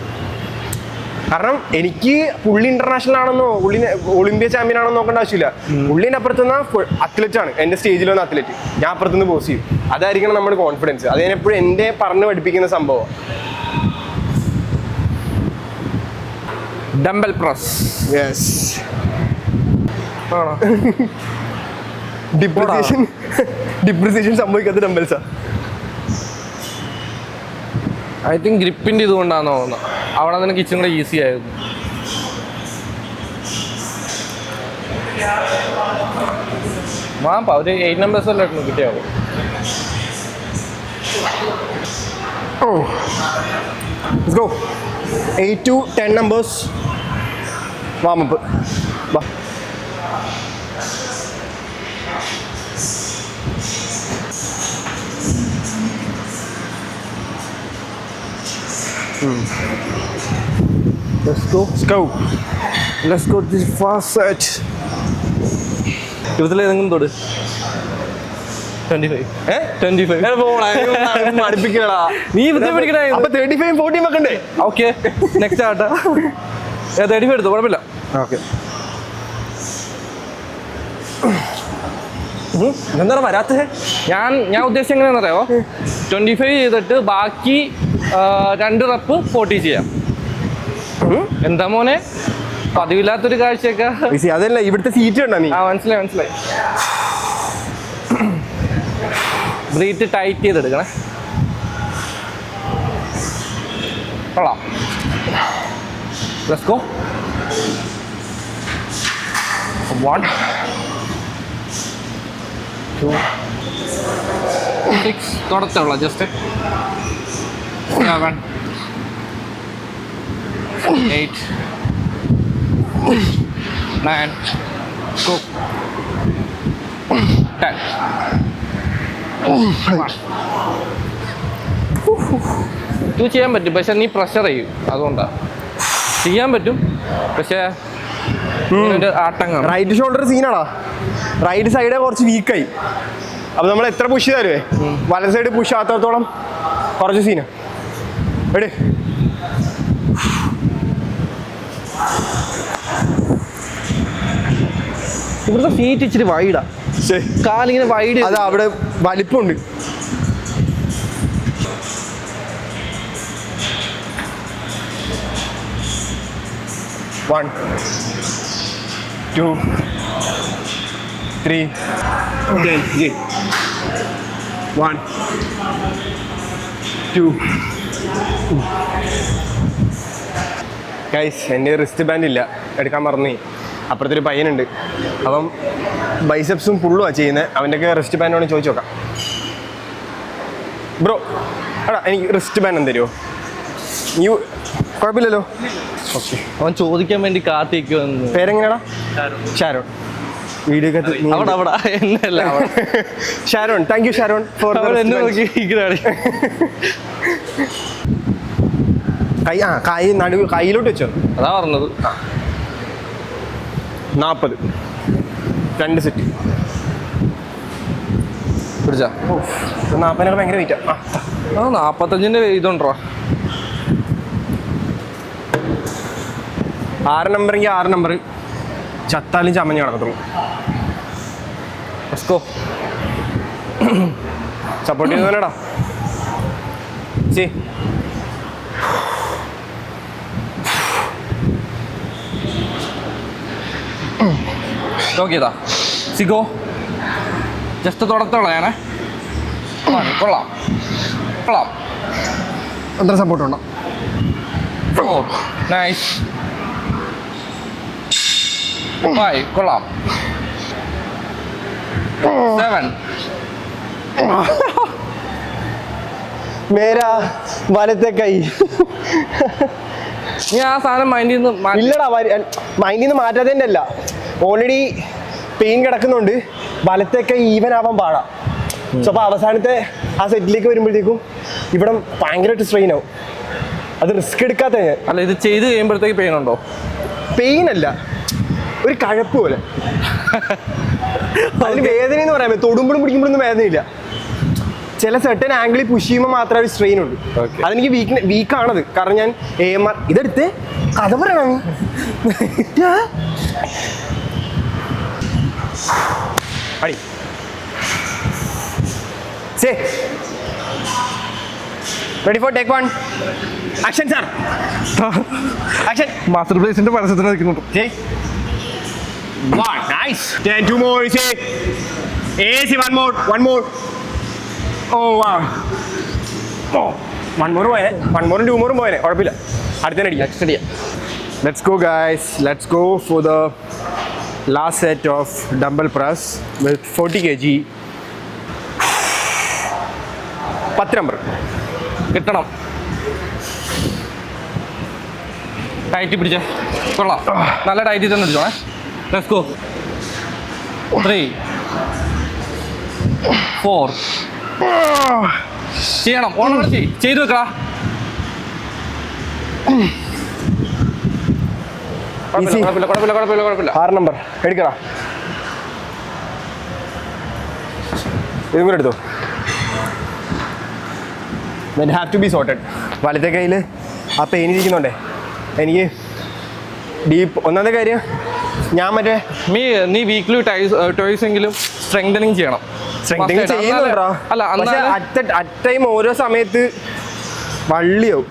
കാരണം എനിക്ക് പുള്ളി ഇന്റർനാഷണൽ ആണെന്നോ പുള്ളി ഒളിമ്പിയ ചാമ്പ്യൻ ആണെന്നോ നോക്കേണ്ട ആവശ്യമില്ല. പുള്ളിൻ്റെ അപ്പുറത്തുനിന്ന് അത്ലറ്റ് ആണ്, എൻ്റെ സ്റ്റേജിൽ വന്ന അത്ലറ്റ്, ഞാൻ അപ്പുറത്തുനിന്ന് പോസ്റ്റ് ചെയ്യും. അതായിരിക്കണം നമ്മുടെ കോൺഫിഡൻസ്. അത് ഞാൻ എപ്പോഴും എൻ്റെ പറഞ്ഞ് പഠിപ്പിക്കുന്ന സംഭവം. Dumbbell press. യെസ്. ഡിപ്രിസിയേഷൻ സംഭവിക്കാത്ത ഡംബൽസാ. ഐ തിങ്ക് ഗ്രിപ്പിൻ്റെ ഇതുകൊണ്ടാണെന്ന് തോന്നുന്നത്. അവിടെ നിനക്ക് ഇച്ചിരി കൂടെ ഈസി ആയിരുന്നു. ഒരു 8 numbers അല്ലേ കിട്ടിയാവോ? Let's go. 8 to 10 numbers. Warm up. Va. Let's go. Let's go this fast set. ഇതിൽ ഏതെങ്കിലും തൊട്. 25. 25. അടുപ്പിക്കടാ നീ ഇത് പിടിക്കണേ. അപ്പൊ 35 40 വെക്കണ്ടേ? ഓക്കെ, നെക്സ്റ്റ് ആട്ടെ. 35 എടുത്തു, കുഴപ്പമില്ല. ഓക്കെ. എന്താണ് വരാത്തത്? ഞാൻ ഉദ്ദേശിച്ചത് എങ്ങനെയാണെന്ന് അറിയാമോ? 25 ചെയ്തിട്ട് ബാക്കി 2 റെപ്പ് 40 ചെയ്യാം. എന്താ മോനെ, പതിവില്ലാത്തൊരു കാഴ്ചയൊക്കെ. അതല്ല, ഇവിടുത്തെ സീറ്റ് ഉണ്ടോ നീ? മനസ്സിലായി. ബ്രീത്ത് ടൈറ്റ് ചെയ്തെടുക്കണേ. കൊള്ളാം. Let's go. 1 2 6 തുടച്ചുള്ള ജസ്റ്റ് 7 8 9 go 10 ഇത് ചെയ്യാൻ പറ്റും, പക്ഷെ നീ പ്രഷർ ചെയ്യും, അതുകൊണ്ടാണ്. ചെയ്യാൻ പറ്റും, പക്ഷേ ആട്ടം കാണും. റൈറ്റ് ഷോൾഡർ സീനാടാ, റൈറ്റ് സൈഡ് കുറച്ച് വീക്കായി. അപ്പൊ നമ്മൾ എത്ര പുഷ് ചെയ്താലേ വല സൈഡ് പുഷ് ആകാത്തോളം കുറച്ച് സീനാ. എടേ ഇവിടുത്തെ ഫീറ്റ് ഇച്ചിരി വൈഡാ, കാലിങ്ങനെ വൈഡ്. അത് അവിടെ വലിപ്പമുണ്ട്. One, 2, 3, 10. 1, 2. ഗൈസ്, എൻ്റെ റിസ്റ്റ് ബാൻഡ് ഇല്ല, എടുക്കാൻ മറന്നു. അപ്പുറത്തൊരു പയ്യനുണ്ട്, അപ്പം ബൈസെപ്സും പുള്ളുമാണ് ചെയ്യുന്നത്. അവൻ്റെയൊക്കെ റിസ്റ്റ് ബാൻഡ് വേണമെങ്കിൽ ചോദിച്ചു നോക്കാം. ബ്രോ എടാ, എനിക്ക് റിസ്റ്റ് ബാൻഡ് എന്ത് തരുമോ? നീ കുഴപ്പമില്ലല്ലോ. ഓക്കെ, അവൻ ചോദിക്കാൻ വേണ്ടി കാത്തിരിക്കുമെന്ന്. പേരെങ്ങനെയാടാ? ഷാരോൺ. വീഡിയോ എന്നല്ല Sharon. Thank you Sharon for എന്നെ നോക്കി കൈ നടുവ് കയ്യിലോട്ട് വെച്ചോ. അതാ പറഞ്ഞത്. 40 2 സെറ്റ് പിടിച്ചാ. 40 ഭയങ്കര വെയിറ്റാ. 45-ന്റെ ഇതുണ്ടോ? 6 നമ്പറെങ്കിൽ 6 നമ്പർ ചത്താലും ചമഞ്ഞ് നടക്കത്തുള്ളൂ. സപ്പോർട്ട് ചെയ്യുന്നവനടാ. നോക്കിയതാ സിഗോ, ജസ്റ്റ് തുടത്തോളാണേ. കൊള്ളാം കൊള്ളാം. അത്ര സപ്പോർട്ട് ഉണ്ടോ? 4 നൈസ്. 5 കൊള്ളാം. 7 മേരാ വലത്തെ കൈ. നീ ആ സാധനം മൈൻഡിൽ നിന്ന് ഇല്ലടാ, മൈൻഡിൽ നിന്ന് മാറ്റാത്തതിൻ്റെ അല്ല, ഓൾറെഡി പെയിൻ കിടക്കുന്നുണ്ട്. വലത്തെ കൈ ഈവൻ ആവാൻ പാടാ. സോ അപ്പോൾ അവസാനത്തെ ആ സെറ്റിലേക്ക് വരുമ്പോഴത്തേക്കും ഇവിടെ ഭയങ്കരമായിട്ട് സ്ട്രെയിൻ ആവും. അത് റിസ്ക് എടുക്കാത്ത ഞാൻ. അല്ല, ഇത് ചെയ്ത് കഴിയുമ്പോഴത്തേക്ക് പെയിൻ ഉണ്ടോ? പെയിൻ അല്ല, ഒരു കഴപ്പ് പോലെ. അതിന് വേദന എന്ന് പറയാൻ പറ്റും. തൊടുമ്പോഴും പിടിക്കുമ്പോഴൊന്നും വേദനയില്ല. ചില സെർട്ടൻ ആംഗിളിൽ പുഷ് ചെയ്യുമ്പോൾ മാത്രമേ ഒരു സ്ട്രെയിൻ ഉള്ളൂ. അതെനിക്ക് വീക്കാണത്. കാരണം ഞാൻ AMR ഇതെടുത്ത് കഥ പറയണം. അടി ready for take 1 action sir. Action. Master പ്ലേസിന്റെ പരസ്യത്തിന് നിൽക്കുന്നുണ്ട്. 1 nice 10 2 more say easy one more oh wow oh one more പോയേ 1 more 2 more പോയേ കുഴപ്പമില്ല. അടുത്ത നെക്സ്റ്റ് അടിയാ. Let's go guys, let's go for the last set of dumbbell press with 40 kg. 10 number കിട്ടണം. Tight പിടിച്ചേ. കൊള്ളാം, നല്ല ടൈറ്റിൽ തന്നെ പിടിച്ചോണേ. Let's go. 3 4 ചെയ്യണം. ഓണം ചെയ്തു വെക്കടാ. കുഴപ്പമില്ല. 6 നമ്പർ എടുക്കടാ. ഇതും കൂടെ എടുത്തോ. Then have to be sorted. വലത്തെ കയ്യിൽ ആ പെയിൻ ഇരിക്കുന്നുണ്ടേ എനിക്ക് ഡീപ്പ്. ഒന്നാമത്തെ കാര്യം ഞാൻ മറ്റേ നീ വീക്ക്ലി ടോയ്സ് എങ്കിലും സ്ട്രെങ്തനിങ് ചെയ്യണം. സ്ട്രെങ്തനിങ് ചെയ്യുന്നുണ്ടോ? പക്ഷേ അറ്റ് ടൈം ഓരോ സമയത്ത് വള്ളിയാവും.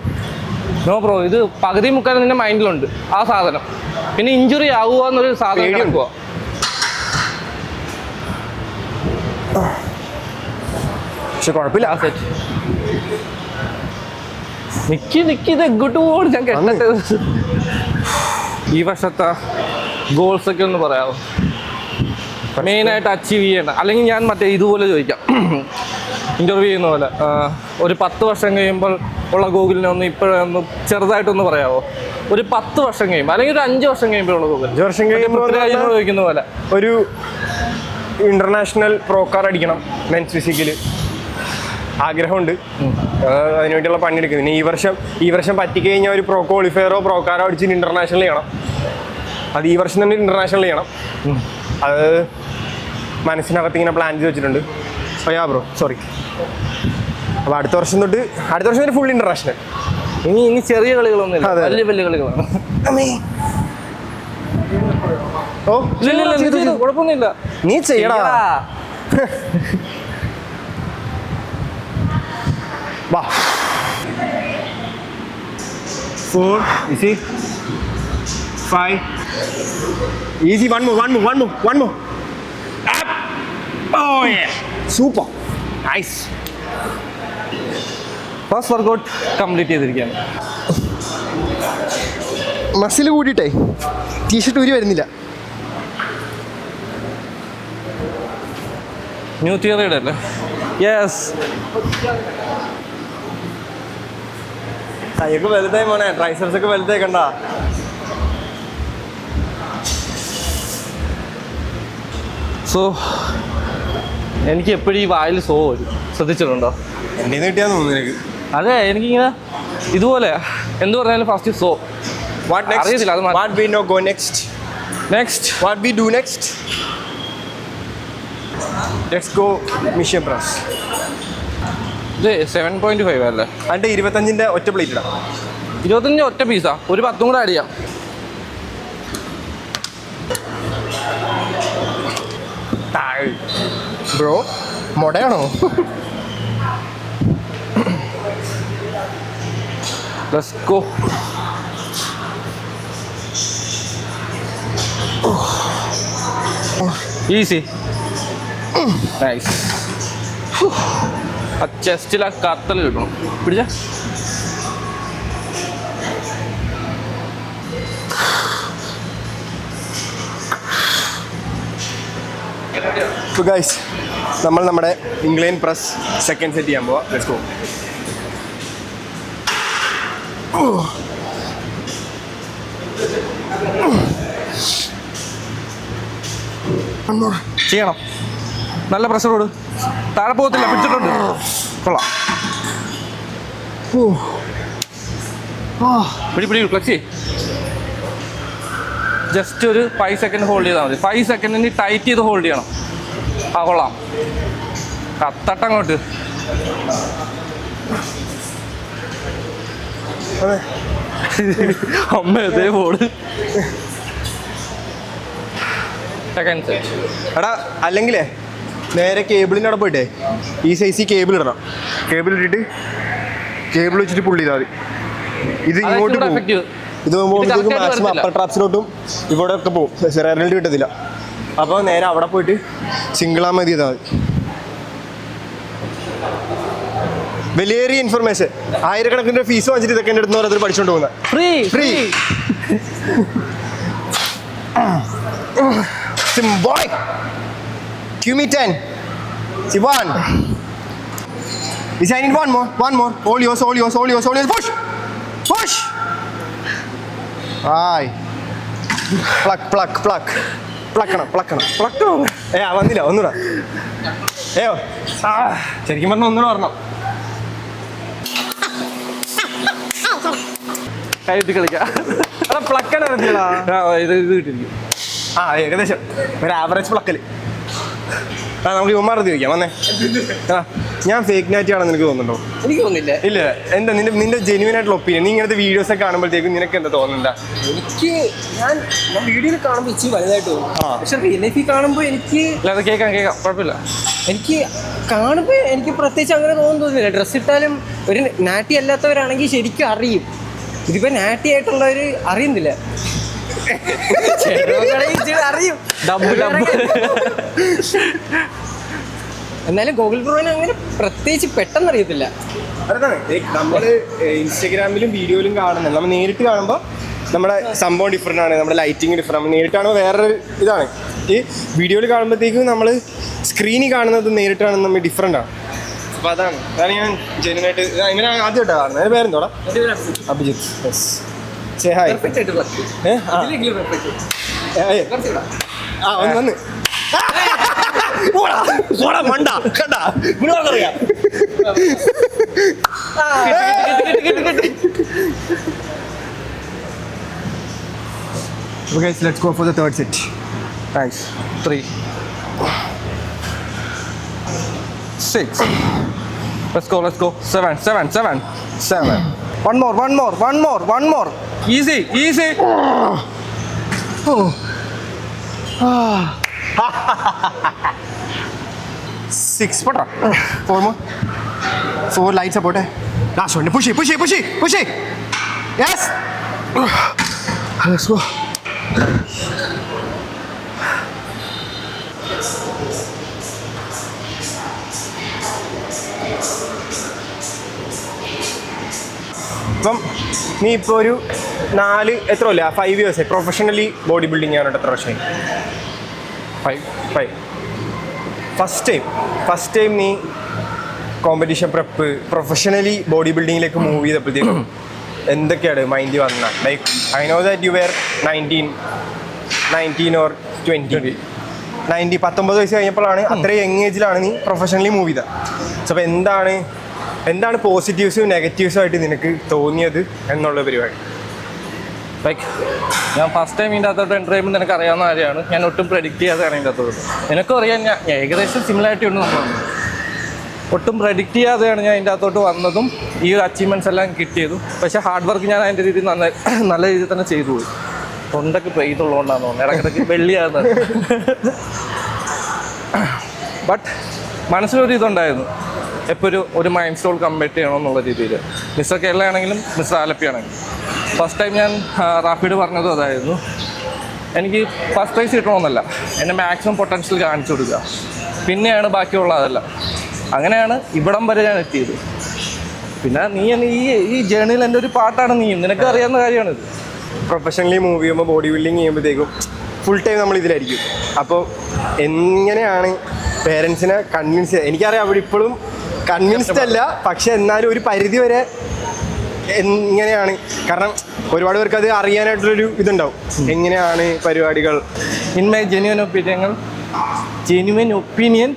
നോ ബ്രോ, ഇത് പകുതി മുക്കാൽ നിന്റെ മൈൻഡിലുണ്ട് ആ സാധനം. പിന്നെ ഇഞ്ചുറി ആവുക എന്നൊരു സാധനം കിടക്കുക. പക്ഷെ കുഴപ്പമില്ല. ആ സെറ്റ് നിക്ക് ഇത് എങ്ങോട്ട് പോകണം ഞാൻ കേട്ടത്. ഈ വർഷത്തെ ഗോൾസ് ഒക്കെ ഒന്ന് പറയാമോ? മെയിനായിട്ട് അച്ചീവ് ചെയ്യേണ്ട, അല്ലെങ്കിൽ ഞാൻ മറ്റേ ഇതുപോലെ ചോദിക്കാം, ഇൻ്റർവ്യൂ ചെയ്യുന്ന പോലെ ഒരു 10 വർഷം കഴിയുമ്പോൾ ഉള്ള ഗൂഗിളിനെ ഒന്ന് ഇപ്പോഴൊന്ന് ചെറുതായിട്ടൊന്ന് പറയാമോ? ഒരു 10 വർഷം കഴിയുമ്പോൾ, അല്ലെങ്കിൽ ഒരു 5 വർഷം കഴിയുമ്പോഴുള്ള ഗൂഗിൾ. 5 വർഷം കഴിയുമ്പോൾ ചോദിക്കുന്ന പോലെ ഒരു ഇന്റർനാഷണൽ പ്രോ കാർ അടിക്കണം, മെൻസ് ഫിസിക്കല് ആഗ്രഹമുണ്ട്. അതിനുവേണ്ടിയുള്ള പണിയെടുക്കുന്നത്. ഇനി ഈ വർഷം പറ്റിക്കഴിഞ്ഞാൽ ഒരു പ്രോ ക്വാളിഫയറോ പ്രോ കാറോ അടിച്ചിട്ട് ഇന്റർനാഷണൽ ചെയ്യണം. അത് ഈ വർഷം തന്നെ ഇന്റർനാഷണൽ ചെയ്യണം. അത് മനസ്സിനകത്ത് ഇങ്ങനെ പ്ലാൻ ചെയ്ത് വെച്ചിട്ടുണ്ട്. Bro sorry. അപ്പോൾ അടുത്ത വർഷം തൊട്ട് ഫുൾ ഇന്റർനാഷണൽ. ഇനി ചെറിയ കളികളൊന്നും ഇല്ല, വലിയ വലിയ കളികളാണ്. ഓ കുഴപ്പമൊന്നുമില്ല, നീ ചെയ്യടാ. വാ 4 easy 5 easy one more up. Oh yeah, super nice. First workout complete ചെയ്തിരിക്കുകയാണ്. മസിൽ കൂടിയിട്ടേ ടീഷർട്ട് ഊരി വരുന്നില്ല. ന്യൂ തിയറിയുടെ അല്ലേ? യെസ്. കൈയൊക്കെ വലുതായി മോനെ, ട്രൈസെപ്സ് ഒക്കെ വലുതായി കണ്ട. സോ എനിക്ക് എപ്പോഴും ഈ വായിൽ സോ വരും, ശ്രദ്ധിച്ചിട്ടുണ്ടോ? എൻ്റെ കിട്ടിയാന്ന് തോന്നുന്നു നിനക്ക്. അതെ, എനിക്കിങ്ങനെ ഇതുപോലെ എന്ത് പറഞ്ഞാലും ഫസ്റ്റ് സോ. What next? അറിയത്തില്ല, അത് What we no go next? What we do next? Let's go Mission Press. ഇത് 7.5 അല്ലേ? അതിൻ്റെ 25-ൻ്റെ ഒറ്റ പ്ലേറ്റ് ഇടാം. 25 ഒറ്റ പീസാ, ഒരു 10 കൂടെ ആഡ് ചെയ്യാം. ബ്രോ മൊടയാണോ? Let's go. Easy, nice. ആ ചെസ്റ്റിൽ ആ കത്തൽ കിട്ടണം. പിടിച്ച So guys, നമ്മൾ നമ്മുടെ ഇംഗ്ലൈൻ പ്രസ് സെക്കൻഡ് സെറ്റ് ചെയ്യാൻ പോവാം. Let's go. ചെയ്യണം. നല്ല പ്രഷർ കൊടു, താഴെ പോകത്തില്ല. പിടിച്ചിട്ടുണ്ട്, കൊള്ളാം. പിടി ക്ലച്ച്. ജസ്റ്റ് ഒരു 5 സെക്കൻഡ് ഹോൾഡ് ചെയ്താൽ മതി. 5 സെക്കൻഡിന് ടൈറ്റ് ചെയ്ത് ഹോൾഡ് ചെയ്യണം. ആ കൊള്ളാം, കത്തട്ടങ്ങോട്ട്. അമ്മ ഇതേ ബോർഡ്. Second set. എടാ അല്ലെങ്കിലേ നേരെ കേബിളിൻ്റെ അവിടെ പോയിട്ടേ ഈ സൈസ് കേബിൾ ഇടണം. കേബിൾ ഇട്ടിട്ട് കേബിൾ വെച്ചിട്ട് പുള്ളി ചെയ്താൽ മതി. ഇത് ഇങ്ങോട്ട് പോകും. ഇത് പോകുമ്പോഴത്തേക്കും മാക്സിമം അപ്പർ ട്രാപ്സിലോട്ടും ഇവിടെ ഒക്കെ പോകും. സെറാറിനോട്ട് കിട്ടത്തില്ല. അപ്പോൾ നേരെ അവിടെ പോയിട്ട് സിംഗിളാ മതി ചെയ്താൽ മതി. വലിയ ഇൻഫർമേഷൻ. 1000 ഫീസ് വാങ്ങിച്ചിട്ട് ഇതൊക്കെ എൻ്റെ അടുത്ത് ഓരോരുത്തർ പഠിച്ചുകൊണ്ട് പോകുന്നത്. Free. Boy, give me 10. See one. I need one more. All yours. Push. Aye. Pluck. പ്ലക്കണം. വന്നില്ല, ഒന്നുകൂടാ. ശരിക്കും പറഞ്ഞാൽ ഒന്നുകൂടെ പറഞ്ഞോ. കൈത്തി കളിക്കാം. പ്ലക്കാൻ അറിയത്തില്ലടാ. ഇത് കിട്ടിയിരിക്കും. ഏകദേശം ഒരു ആവറേജ് പ്ലക്കല്. നമുക്ക് ഇവന്മാർന്ന് ചോദിക്കാം. വന്നേ. ഞാൻ ഫേക്ക് നാറ്റി ആണെന്ന് എനിക്ക് തോന്നുന്നുണ്ടോ? എനിക്ക് തോന്നുന്നില്ല. ഇല്ല. എന്താ നിന്റെ ജെന്യുവൻ ആയിട്ടുള്ള ഒപ്പീനിയൻ? നീ ഇങ്ങനത്തെ വീഡിയോസ് ഒക്കെ കാണുമ്പോഴത്തേക്കും നിനക്ക് എന്താ തോന്നുന്നുണ്ടാ? ഞാൻ വീഡിയോയിൽ കാണുമ്പോൾ ഇച്ചിരി വലുതായിട്ട് തോന്നും. പക്ഷെ റിയൽ ലൈഫിൽ കാണുമ്പോൾ എനിക്ക് കേൾക്കാം കുഴപ്പമില്ല. എനിക്ക് കാണുമ്പോൾ എനിക്ക് പ്രത്യേകിച്ച് അങ്ങനെ തോന്നുന്നില്ല. ഡ്രസ്സ് ഇട്ടാലും ഒരു നാട്ടി അല്ലാത്തവരാണെങ്കിൽ ശരിക്കും അറിയും. ഇതിപ്പോൾ നാട്ടി ആയിട്ടുള്ളവർ അറിയുന്നില്ല. അറിയും. എന്നാലും ഗൂഗിൾ ബ്രോനെ അങ്ങനെ പ്രത്യേകിച്ച് പെട്ടെന്ന് അറിയത്തില്ല. അതാണ് നമ്മൾ ഇൻസ്റ്റഗ്രാമിലും വീഡിയോയിലും കാണുന്നത്. നമ്മൾ നേരിട്ട് കാണുമ്പോൾ നമ്മുടെ സംഭവം ഡിഫറെൻ്റ് ആണ്, നമ്മുടെ ലൈറ്റിങ് ഡിഫറെൻ്റ്. നമ്മൾ നേരിട്ട് കാണുമ്പോൾ വേറൊരു ഇതാണ്. വീഡിയോയിൽ കാണുമ്പോഴത്തേക്കും നമ്മൾ സ്ക്രീനിൽ കാണുന്നത് നേരിട്ട് കാണുന്നത് നമ്മൾ ഡിഫറെൻ്റ് ആണ്. അപ്പോൾ അതാണ് ഞാൻ ജെന്യൂനായിട്ട് ഇങ്ങനെ ആദ്യമായിട്ടാണ് കാണുന്നത്. അതിന് പേരെന്തോടാ? അഭിജിത്ത്. Yes, say hi. വന്ന് മണ്ട കണ്ടാ അറിയാം. Okay, let's go for the third set. Nice. 3, 6. Let's go. 7. One more. Easy. Six, potra. 4 more. 4 light support. Last one. Push it. Yes. Let's go. ഇപ്പം നീ ഇപ്പോൾ ഒരു 5 years പ്രൊഫഷണലി ബോഡി ബിൽഡിംഗ് ചെയ്യാനായിട്ട് എത്ര വർഷമായി? 5. ഫസ്റ്റ് ടൈം നീ competition prep professionally body ബിൽഡിങ്ങിലേക്ക് move ചെയ്തപ്പോഴത്തേക്കും എന്തൊക്കെയാണ് മൈൻഡ് വന്ന? Like I know that you were 19 or 20. 19 വയസ്സ് കഴിഞ്ഞപ്പോഴാണ് അത്രയും യങ് ഏജിലാണ് നീ പ്രൊഫഷണലി മൂവ് ചെയ്തത്. സോ അപ്പോൾ എന്താണ് പോസിറ്റീവ്സും നെഗറ്റീവ്സും ആയിട്ട് നിനക്ക് തോന്നിയത് എന്നുള്ള പരിപാടി? ലൈക്ക് ഞാൻ ഫസ്റ്റ് ടൈം ഇതിൻ്റെ അകത്തോട്ട് എൻ്റർ ചെയ്യുമ്പോൾ നിനക്ക് അറിയാവുന്ന കാര്യമാണ്. ഞാൻ ഒട്ടും പ്രെഡിക്റ്റ് ചെയ്യാതെയാണ് ഇതിൻ്റെ അകത്തോട്ട്. നിനക്കും അറിയാം ഞാൻ ഏകദേശം സിമിലാരിറ്റി ഉണ്ട് നമ്മൾ. ഒട്ടും പ്രെഡിക്റ്റ് ചെയ്യാതെയാണ് ഞാൻ ഇതിൻ്റെ അകത്തോട്ട് വന്നതും ഈ ഒരു അച്ചീവ്മെൻറ്റ്സ് എല്ലാം കിട്ടിയതും. പക്ഷേ ഹാർഡ് വർക്ക് ഞാൻ അതിൻ്റെ രീതിയിൽ നല്ല രീതിയിൽ തന്നെ ചെയ്തു പോയി. തൊണ്ടൊക്കെ പെയ്തുള്ളതുകൊണ്ടാണെന്ന് തോന്നുന്നു, ഇടയ്ക്കിടയ്ക്ക് വെള്ളിയാകുന്നത്. ബട്ട് മനസ്സിലൊരു ഇതുണ്ടായിരുന്നു, എപ്പോഴും ഒരു മൈൻഡ് സ്റ്റോൾ കംപ്ലീറ്റ് ചെയ്യണമെന്നുള്ള രീതിയിൽ. മിസ്റ്റർ കേരള ആണെങ്കിലും മിസ്റ്റർ ആലപ്പി ആണെങ്കിലും ഫസ്റ്റ് ടൈം ഞാൻ റാഫിഡ് പറഞ്ഞതും അതായിരുന്നു, എനിക്ക് ഫസ്റ്റ് പ്രൈസ് കിട്ടണമെന്നല്ല, എൻ്റെ മാക്സിമം പൊട്ടൻഷ്യൽ കാണിച്ചു കൊടുക്കുക, പിന്നെയാണ് ബാക്കിയുള്ളതല്ല. അങ്ങനെയാണ് ഇവിടം വരെ ഞാൻ എത്തിയത്. പിന്നെ ഈ ജേണിയിൽ എൻ്റെ ഒരു പാട്ടാണ് നീ, നിനക്ക് അറിയാവുന്ന കാര്യമാണിത്. പ്രൊഫഷണലി മൂവ് ചെയ്യുമ്പോൾ ബോഡി ബിൽഡിങ് ചെയ്യുമ്പോഴത്തേക്കും ഫുൾ ടൈം നമ്മൾ ഇതിലായിരിക്കും. അപ്പോൾ എങ്ങനെയാണ് പേരൻസിനെ കൺവിൻസ് ചെയ്യുക? എനിക്കറിയാം അവിടെ ഇപ്പോഴും കൺവിൻസ്ഡ് അല്ല, പക്ഷെ എന്നാലും ഒരു പരിധി വരെ എങ്ങനെയാണ്, കാരണം ഒരുപാട് പേർക്ക് അത് അറിയാനായിട്ടുള്ളൊരു ഇതുണ്ടാവും, എങ്ങനെയാണ് പരിപാടികൾ? ഇൻ മൈ ജെന്യുവൻ ഒപ്പീനിയൻ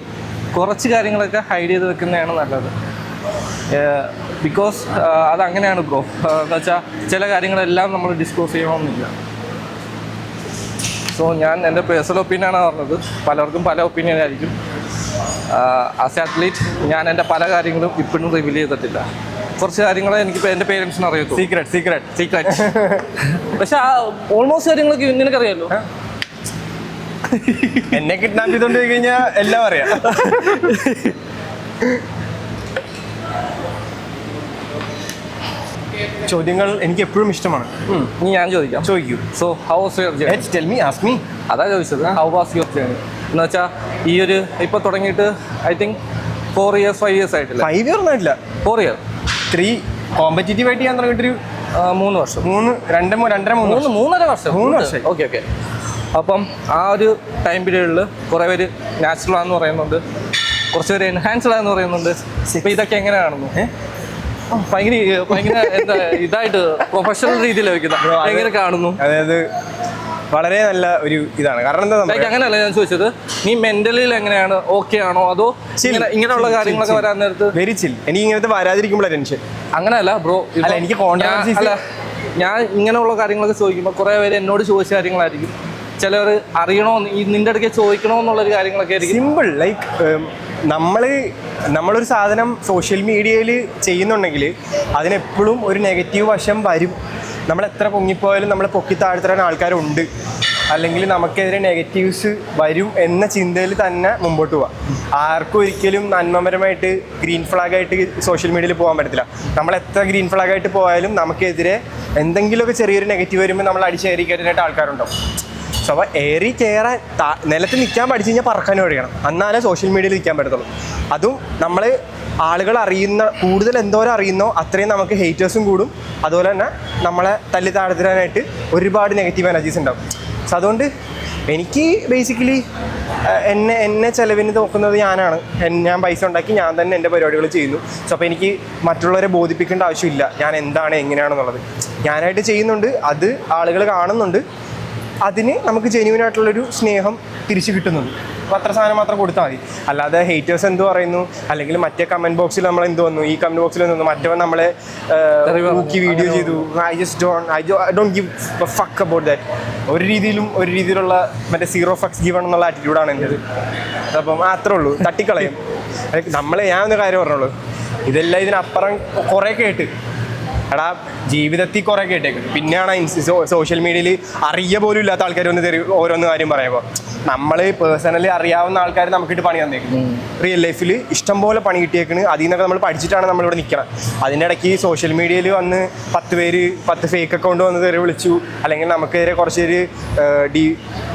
കുറച്ച് കാര്യങ്ങളൊക്കെ ഹൈഡ് ചെയ്ത് വെക്കുന്നതാണ് നല്ലത്. ബിക്കോസ് അതങ്ങനെയാണ് ബ്രോ. എന്ന് വെച്ചാൽ ചില കാര്യങ്ങളെല്ലാം നമ്മൾ ഡിസ്ക്ലോസ് ചെയ്യണമെന്നില്ല. സോ ഞാൻ എൻ്റെ പേഴ്സണൽ ഒപ്പീനിയനാണ് പറഞ്ഞത്, പലർക്കും പല ഒപ്പീനിയൻ ആയിരിക്കും. ആസ് എ അത്ലീറ്റ് ഞാൻ എൻ്റെ പല കാര്യങ്ങളും ഇപ്പോഴും റിവീൽ ചെയ്തിട്ടില്ല. കുറച്ച് കാര്യങ്ങൾ എനിക്ക് എൻ്റെ പേരൻസിന് അറിയത്തുള്ളൂ. സീക്രട്ട്. പക്ഷെ ഓൾമോസ്റ്റ് കാര്യങ്ങളൊക്കെ നിനക്കറിയാമല്ലോ. എന്നെ കിഡ്നാപ്പ് ചെയ്തുകൊണ്ട് പോയി കഴിഞ്ഞാൽ എല്ലാം അറിയാം. ചോദ്യങ്ങൾ എനിക്ക് എപ്പോഴും ഇഷ്ടമാണ്. ഇനി ഞാൻ ചോദിക്കൂ. So how was your journey? Tell me, ask me. അതാ ചോദിച്ചത്, ഹൗ വാസ് യുവർ ജേർണി എന്ന് വെച്ചാൽ ഈ ഒരു ഇപ്പോൾ തുടങ്ങിയിട്ട് ഐ തിങ്ക് 4 years 5 years ആയിട്ടില്ല. 5 year ഒന്നും ആയിട്ടില്ല, 4 year. 3 കോമ്പറ്റീറ്റീവ് ആയിട്ട് ഞാൻ തുടങ്ങിയിട്ടൊരു 3 വർഷം. 3.5 വർഷം. ഓക്കെ. അപ്പം ആ ഒരു ടൈം പീരീഡിൽ കുറേ പേര് നാച്ചുറൽ ആണെന്ന് പറയുന്നുണ്ട്, കുറച്ച് പേര് എൻഹാൻസ്ഡ് ആണെന്ന് പറയുന്നുണ്ട്. ഇപ്പം ഇതൊക്കെ എങ്ങനെ കാണുന്നു? ഭയങ്കര എന്താ ഇതായിട്ട് പ്രൊഫഷണൽ രീതിയിൽ വെക്കുന്നത് എങ്ങനെ കാണുന്നു? അതായത് വളരെ നല്ല ഒരു ഇതാണ്. കാരണം എന്താ, അങ്ങനെയല്ല ഞാൻ ചോദിച്ചത്, നീ മെന്റലി എങ്ങനെയാണ്, ഓക്കെ ആണോ, അതോ ഇങ്ങനെയുള്ള കാര്യങ്ങളൊക്കെ വരാൻ നേരത്ത് വെരി ചിൽ? എനിക്ക് ഇങ്ങനത്തെ വരാതിരിക്കുമ്പോഴാണ് ടെൻഷൻ. അങ്ങനെയല്ല ബ്രോ, എനിക്ക് കോൺട്രാക്ട് അല്ല, ഞാൻ ഇങ്ങനെയുള്ള കാര്യങ്ങളൊക്കെ ചോദിക്കുമ്പോൾ കുറേ പേര് എന്നോട് ചോദിച്ച കാര്യങ്ങളായിരിക്കും. ചിലവർ അറിയണോ, നിന്റെ അടുക്കെ ചോദിക്കണോ എന്നുള്ളൊരു കാര്യങ്ങളൊക്കെ ആയിരിക്കും. സിമ്പിൾ. ലൈക്ക് നമ്മളൊരു സാധനം സോഷ്യൽ മീഡിയയിൽ ചെയ്യുന്നുണ്ടെങ്കിൽ അതിനെപ്പോഴും ഒരു നെഗറ്റീവ് വശം വരും. നമ്മൾ എത്ര പൊങ്ങിപ്പോയാലും നമ്മളെ പൊക്കി താഴ്ത്തരാൻ ആൾക്കാരുണ്ട്, അല്ലെങ്കിൽ നമുക്കെതിരെ നെഗറ്റീവ്സ് വരും എന്ന ചിന്തയിൽ തന്നെ മുമ്പോട്ട് പോവാം. ആർക്കും ഒരിക്കലും നന്മപരമായിട്ട് ഗ്രീൻ ഫ്ലാഗായിട്ട് സോഷ്യൽ മീഡിയയിൽ പോകാൻ പറ്റത്തില്ല. നമ്മൾ എത്ര ഗ്രീൻ ഫ്ലാഗായിട്ട് പോയാലും നമുക്കെതിരെ എന്തെങ്കിലുമൊക്കെ ചെറിയൊരു നെഗറ്റീവ് വരുമ്പോൾ നമ്മൾ അടിച്ചേറി കയറാനായിട്ട് ആൾക്കാരുണ്ടാവും. സോ അപ്പോൾ ഏറി കയറാൻ നിലത്ത് നിൽക്കാൻ പഠിച്ചു കഴിഞ്ഞാൽ പറക്കാൻ പഠിക്കണം, എന്നാലേ സോഷ്യൽ മീഡിയയിൽ നിൽക്കാൻ പറ്റത്തുള്ളൂ. അതും നമ്മൾ ആളുകൾ അറിയുന്ന കൂടുതൽ എന്തോരം അറിയുന്നോ അത്രയും നമുക്ക് ഹേറ്റേഴ്സും കൂടും. അതുപോലെ തന്നെ നമ്മളെ തല്ലി താഴ്ത്താനായിട്ട് ഒരുപാട് നെഗറ്റീവ് എനർജീസ് ഉണ്ടാവും. സോ അതുകൊണ്ട് എനിക്ക് ബേസിക്കലി എന്നെ ചിലവിന് നോക്കുന്നത് ഞാനാണ്. ഞാൻ പൈസ ഉണ്ടാക്കി ഞാൻ തന്നെ എൻ്റെ പരിപാടികൾ ചെയ്യുന്നു. സോ അപ്പോൾ എനിക്ക് മറ്റുള്ളവരെ ബോധിപ്പിക്കേണ്ട ആവശ്യമില്ല ഞാൻ എന്താണ് എങ്ങനെയാണെന്നുള്ളത്. ഞാനായിട്ട് ചെയ്യുന്നുണ്ട്, അത് ആളുകൾ കാണുന്നുണ്ട്, അതിന് നമുക്ക് ജെന്യുവനായിട്ടുള്ളൊരു സ്നേഹം തിരിച്ചു കിട്ടുന്നുണ്ട്. അപ്പോൾ അത്ര സാധനം മാത്രം കൊടുത്താൽ മതി. അല്ലാതെ ഹേറ്റേഴ്സ് എന്ത് പറയുന്നു, അല്ലെങ്കിൽ മറ്റേ കമൻറ്റ് ബോക്സിൽ നമ്മൾ എന്ത് വന്നു, ഈ കമൻറ്റ് ബോക്സിൽ വന്നു മറ്റവൻ നമ്മളെ ഊക്കി വീഡിയോ ചെയ്തു, I don't give fuck about that. ഒരു രീതിയിലുള്ള മറ്റേ സീറോ ഫക്സ് ഗിവൺ എന്നുള്ള ആറ്റിറ്റ്യൂഡാണ് എൻ്റെത്. അപ്പം അത്രേ ഉള്ളൂ, തട്ടിക്കളയും. ഞാൻ ഒന്ന് കാര്യം പറഞ്ഞോളൂ, ഇതെല്ലാം ഇതിനപ്പുറം കുറേ കേട്ട് എടാ ജീവിതത്തിൽ കുറേ കേട്ടേക്കും. പിന്നെയാണ് സോഷ്യൽ മീഡിയയിൽ അറിയ പോലും ഇല്ലാത്ത ആൾക്കാർ ഓരോന്ന് കാര്യം പറയുമ്പോൾ നമ്മൾ പേഴ്സണലി അറിയാവുന്ന ആൾക്കാർ നമുക്കിട്ട് പണി തന്നേക്കും. റിയൽ ലൈഫിൽ ഇഷ്ടംപോലെ പണി കിട്ടിയേക്കണ്. അതിൽ നിന്നൊക്കെ നമ്മൾ പഠിച്ചിട്ടാണ് നമ്മളിവിടെ നിൽക്കണം. അതിൻ്റെ ഇടയ്ക്ക് സോഷ്യൽ മീഡിയയിൽ വന്ന് 10 ഫേക്ക് അക്കൗണ്ട് വന്ന് തെറി വിളിച്ചു, അല്ലെങ്കിൽ നമുക്കെതിരെ കുറച്ച് പേര്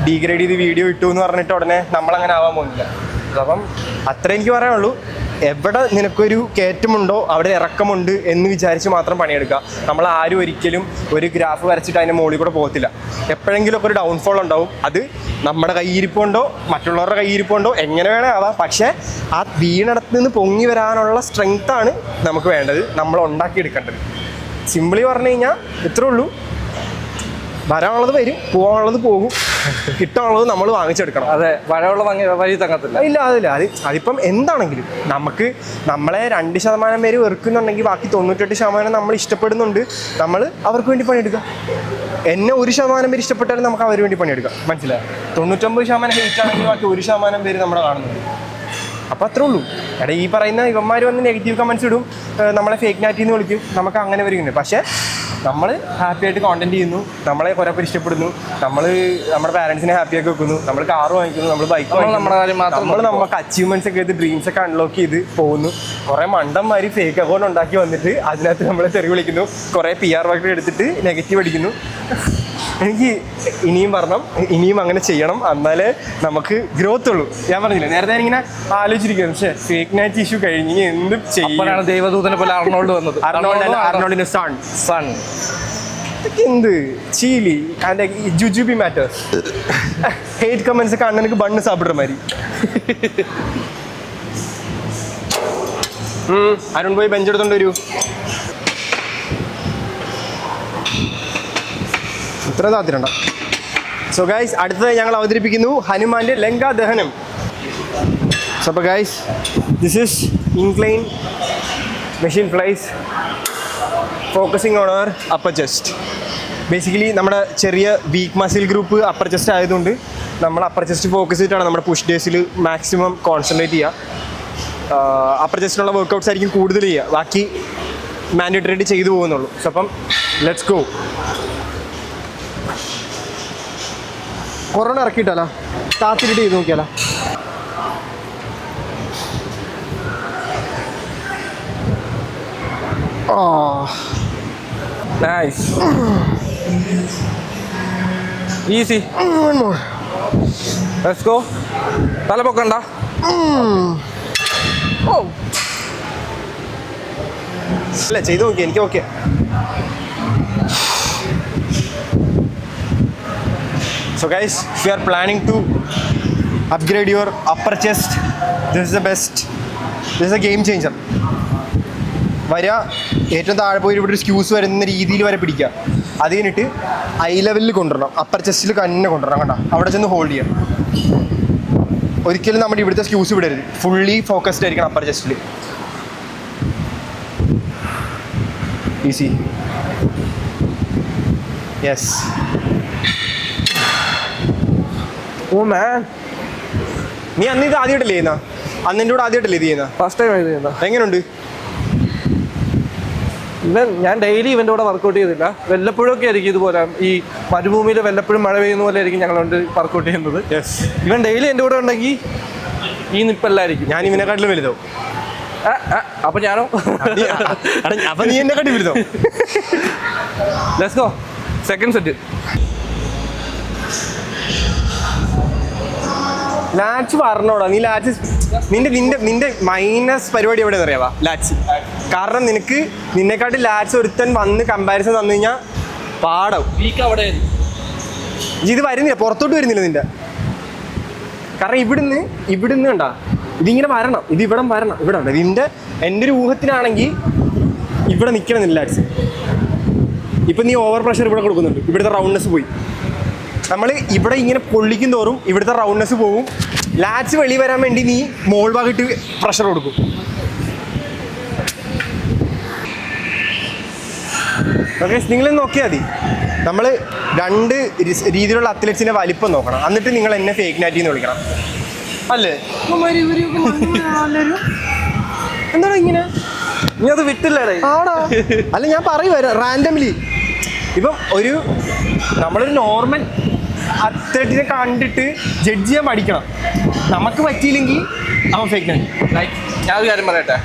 ഡീഗ്രേഡ് ചെയ്ത് വീഡിയോ ഇട്ടു എന്ന് പറഞ്ഞിട്ട് ഉടനെ നമ്മളങ്ങനെ ആവാൻ പോകുന്നില്ല. അപ്പം അത്ര എനിക്ക് പറയാനുള്ളൂ. എവിടെ നിനക്കൊരു കയറ്റമുണ്ടോ അവിടെ ഇറക്കമുണ്ട് എന്ന് വിചാരിച്ച് മാത്രം പണിയെടുക്കുക. നമ്മൾ ആരും ഒരിക്കലും ഒരു ഗ്രാഫ് വരച്ചിട്ട് അതിൻ്റെ മുകളിൽ കൂടെ പോകത്തില്ല. എപ്പോഴെങ്കിലുമൊക്കെ ഒരു ഡൗൺഫോൾ ഉണ്ടാവും. അത് നമ്മുടെ കയ്യിരിപ്പുണ്ടോ മറ്റുള്ളവരുടെ കയ്യിരിപ്പുണ്ടോ എങ്ങനെ വേണേ ആവാം. പക്ഷേ ആ വീണിടത്ത് നിന്ന് പൊങ്ങി വരാനുള്ള സ്ട്രെങ്ത്താണ് നമുക്ക് വേണ്ടത്, നമ്മൾ ഉണ്ടാക്കിയെടുക്കേണ്ടത്. സിമ്പിളി പറഞ്ഞു കഴിഞ്ഞാൽ ഇത്രേ ഉള്ളൂ. വരാനുള്ളത് വരും, പോകാനുള്ളത് പോകും, കിട്ടാനുള്ളത് നമ്മൾ വാങ്ങിച്ചെടുക്കണം. അതെ, വരവുള്ള വഴി തങ്ങത്തില്ല. ഇല്ല അതിപ്പം എന്താണെങ്കിലും നമ്മളെ 2% പേര് വെറുക്കുന്നുണ്ടെങ്കിൽ ബാക്കി 98% നമ്മൾ ഇഷ്ടപ്പെടുന്നുണ്ട്. നമ്മൾ അവർക്ക് വേണ്ടി പണിയെടുക്കുക. എന്നെ 1% പേര് ഇഷ്ടപ്പെട്ടാലും നമുക്ക് അവർക്ക് വേണ്ടി പണിയെടുക്കാം. മനസ്സിലായോ? 99% ഹെയ്റ്റ് ആണെങ്കിൽ ബാക്കി 1% പേര് നമ്മളെ കാണുന്നുണ്ട്. അപ്പോൾ അത്രേ ഉള്ളൂ. എടാ ഈ പറയുന്ന ഇവന്മാർ വന്ന് നെഗറ്റീവ് കമൻറ്റ്സ് ഇടും, നമ്മളെ ഫേക്ക് നാറ്റിൽ നിന്ന് വിളിക്കും, നമുക്ക് അങ്ങനെ വരുന്നുണ്ട്. പക്ഷേ നമ്മൾ ഹാപ്പി ആയിട്ട് കോണ്ടന്റ് ചെയ്യുന്നു, നമ്മളെ കുറേ പേര് ഇഷ്ടപ്പെടുന്നു, നമ്മുടെ പാരൻസിനെ ഹാപ്പിയാക്കി വെക്കുന്നു, നമ്മൾ കാറ് വാങ്ങിക്കുന്നു, നമ്മൾ ബൈക്ക് വാങ്ങിക്കുന്നു, നമുക്ക് അച്ചീവ്മെന്റ്സ് ഒക്കെ ചെയ്ത് ഡ്രീംസ് ഒക്കെ അൺലോക്ക് ചെയ്ത് പോകുന്നു. കുറേ മണ്ടന്മാർ ഫേക്ക് അക്കൗണ്ട് ഉണ്ടാക്കി വന്നിട്ട് അതിനകത്ത് നമ്മളെ തെറി വിളിക്കുന്നു, കുറേ PR വർക്ക് എടുത്തിട്ട് നെഗറ്റീവ് അടിക്കുന്നു. എനിക്ക് ഇനിയും അങ്ങനെ ചെയ്യണം, എന്നാലേ നമുക്ക് ഗ്രോത്ത് ഉള്ളൂ. ഞാൻ പറഞ്ഞില്ല നേരത്തെ ഇങ്ങനെ ആലോചിച്ചിരിക്കുന്നു, പക്ഷേ ഫേക്ക് നാറ്റ് ഇഷ്യൂ കഴിഞ്ഞ് എന്ത് ചെയ്യും. ദൈവദൂതനെ പോലെ അർണോൾഡ് വന്നത്. അർണോൾഡിന്റെ സൺ എന്ത് ചീലി അതിന്റെ ജുജുബി മാറ്റേഴ്സ്. ഹേറ്റ് കമന്റ്സ് ഒക്കെ അണ്ണനക്ക് ബണ്ണ് സാപ്പിടുற മാതിരി. അരുൺ പോയി ബെഞ്ച് എടുത്തോണ്ട് വരൂ. ഇത്ര താത്തിരണ്ട. സോ ഗൈസ്, അടുത്തതായി ഞങ്ങൾ അവതരിപ്പിക്കുന്നു ഹനുമാന്റെ ലങ്കാ ദഹനം. സോ അപ്പോൾ guys, this is incline machine flies focusing on our upper chest. Basically നമ്മുടെ ചെറിയ weak muscle group upper chest ആയതുകൊണ്ട് നമ്മൾ അപ്പർ ചെസ്റ്റ് ഫോക്കസ് ചെയ്തിട്ടാണ് നമ്മുടെ പുഷ് ഡേയ്സിൽ മാക്സിമം കോൺസെൻട്രേറ്റ് ചെയ്യുക. അപ്പർ ചെസ്റ്റിനുള്ള വർക്കൗട്ട്സ് ആയിരിക്കും കൂടുതൽ ചെയ്യുക, ബാക്കി മാൻഡേറ്ററി ആയിട്ട് ചെയ്തു പോകുന്നുള്ളൂ. സോ അപ്പം ലെറ്റ്സ് ഗോ. കൊറോണ ഇറക്കിയിട്ടല്ല, താത്തിരിട്ട് ചെയ്ത് നോക്കിയാലോ. Nice, easy. Let's go. തല പൊക്കണ്ട. അല്ല ചെയ്ത് നോക്കി, എനിക്ക് okay. So guys, if you are planning to upgrade your upper chest, this is the best. This is a game changer. വരിക, ഏറ്റവും താഴെ പോയി ഇവിടെ ഒരു സ്ക്യൂസ് വരുന്ന രീതിയിൽ വരെ പിടിക്കുക. അത് കഴിഞ്ഞിട്ട് ഐ ലെവലിൽ കൊണ്ടുവരണം, അപ്പർ ചെസ്റ്റിൽ തന്നെ കൊണ്ടുവരണം. കണ്ട അവിടെ ചെന്ന് ഹോൾഡ് ചെയ്യാം. ഒരിക്കലും നമ്മുടെ ഇവിടുത്തെ സ്ക്യൂസ് വിടരുത്. ഫുള്ളി ഫോക്കസ്ഡ് ആയിരിക്കണം അപ്പർ ചെസ്റ്റിൽ. ഈസി. യെസ്. ഓ മാൻ, നീ അന്ന് ഇത് ആദ്യമായിട്ടല്ലേ ചെയ്യുന്ന? അന്ന് എൻ്റെ കൂടെ ആദ്യമായിട്ടല്ലേ ഇത് ചെയ്യുന്ന? ഫസ്റ്റ് ടൈം ചെയ്യുന്ന. എങ്ങനെയുണ്ട്? ഞാൻ ഡെയിലി ഇവൻ്റെ കൂടെ വർക്കൗട്ട് ചെയ്തില്ല, വല്ലപ്പോഴൊക്കെ ആയിരിക്കും ഇതുപോലെ. ഈ മരുഭൂമിയിൽ വല്ലപ്പോഴും മഴ പെയ്യുന്ന പോലെ ആയിരിക്കും ഞങ്ങളുണ്ട് വർക്കൗട്ട് ചെയ്യുന്നത്. ഇവൻ ഡെയിലി എൻ്റെ കൂടെ ഉണ്ടെങ്കിൽ ഈ നിപ്പല്ലായിരിക്കും. ഞാൻ ഇവനെക്കാട്ടിലും വലുതോ? അപ്പൊ ഞാനോ? അപ്പൊ നീ എന്നെ കാട്ടി വലുതോ? Let's go. Second set. Lats പറഞ്ഞോടാ. നീ ലാറ്റ്സ് നിന്റെ മൈനസ് പരിപാടി എവിടെയെന്ന് അറിയാവാ? ലാറ്റ്സ്. കാരണം നിന്നെക്കാട്ടി ലാറ്റ്സ് ഒരുത്തൻ വന്ന് കമ്പാരിസൺ തന്നു കഴിഞ്ഞാൽ പാടാവും. വീക്ക് അവിടെ ഇത് വരുന്നില്ല, പുറത്തോട്ട് വരുന്നില്ല നിന്റെ. കാരണം ഇവിടുന്ന് കണ്ടാ ഇതിങ്ങനെ വരണം, ഇത് ഇവിടെ വരണം, ഇവിടെ ഉണ്ട്. എൻ്റെ ഒരു ഊഹത്തിനാണെങ്കിൽ ഇവിടെ നിൽക്കണമെന്നില്ല ലാറ്റ്സ്. ഇപ്പം നീ ഓവർ പ്രഷർ ഇവിടെ കൊടുക്കുന്നുണ്ട്, ഇവിടുത്തെ റൗണ്ട്നെസ് പോയി. നമ്മൾ ഇവിടെ ഇങ്ങനെ പൊള്ളിക്കും തോറും ഇവിടുത്തെ റൗണ്ട്നെസ് പോവും. ലാറ്റ്സ് വെളി വരാൻ വേണ്ടി നീ മോൾ ഭാഗത്ത് പ്രഷർ കൊടുക്കും. ഓക്കെ, നിങ്ങൾ നോക്കിയാൽ മതി. നമ്മൾ 2 രീതിയിലുള്ള അത്ലറ്റ്സിൻ്റെ വലിപ്പം നോക്കണം, എന്നിട്ട് നിങ്ങൾ എന്നെ ഫേക്ക് നാറ്റി എന്ന് വിളിക്കണം. അല്ലേ എന്താണ് ഇങ്ങനെ? നീ അത് വിട്ടില്ലേ? ആടാ, അല്ല ഞാൻ പറയുക റാൻഡംലി. ഇപ്പം നമ്മളൊരു നോർമൽ അത്ലറ്റിനെ കണ്ടിട്ട് ജഡ്ജ് ചെയ്യാൻ പഠിക്കണം. നമുക്ക് പറ്റിയില്ലെങ്കിൽ അവൻ ഫേക്ക് നാറ്റി. ലൈക്ക് ഞാൻ ഒരു കാര്യം പറയട്ടെ,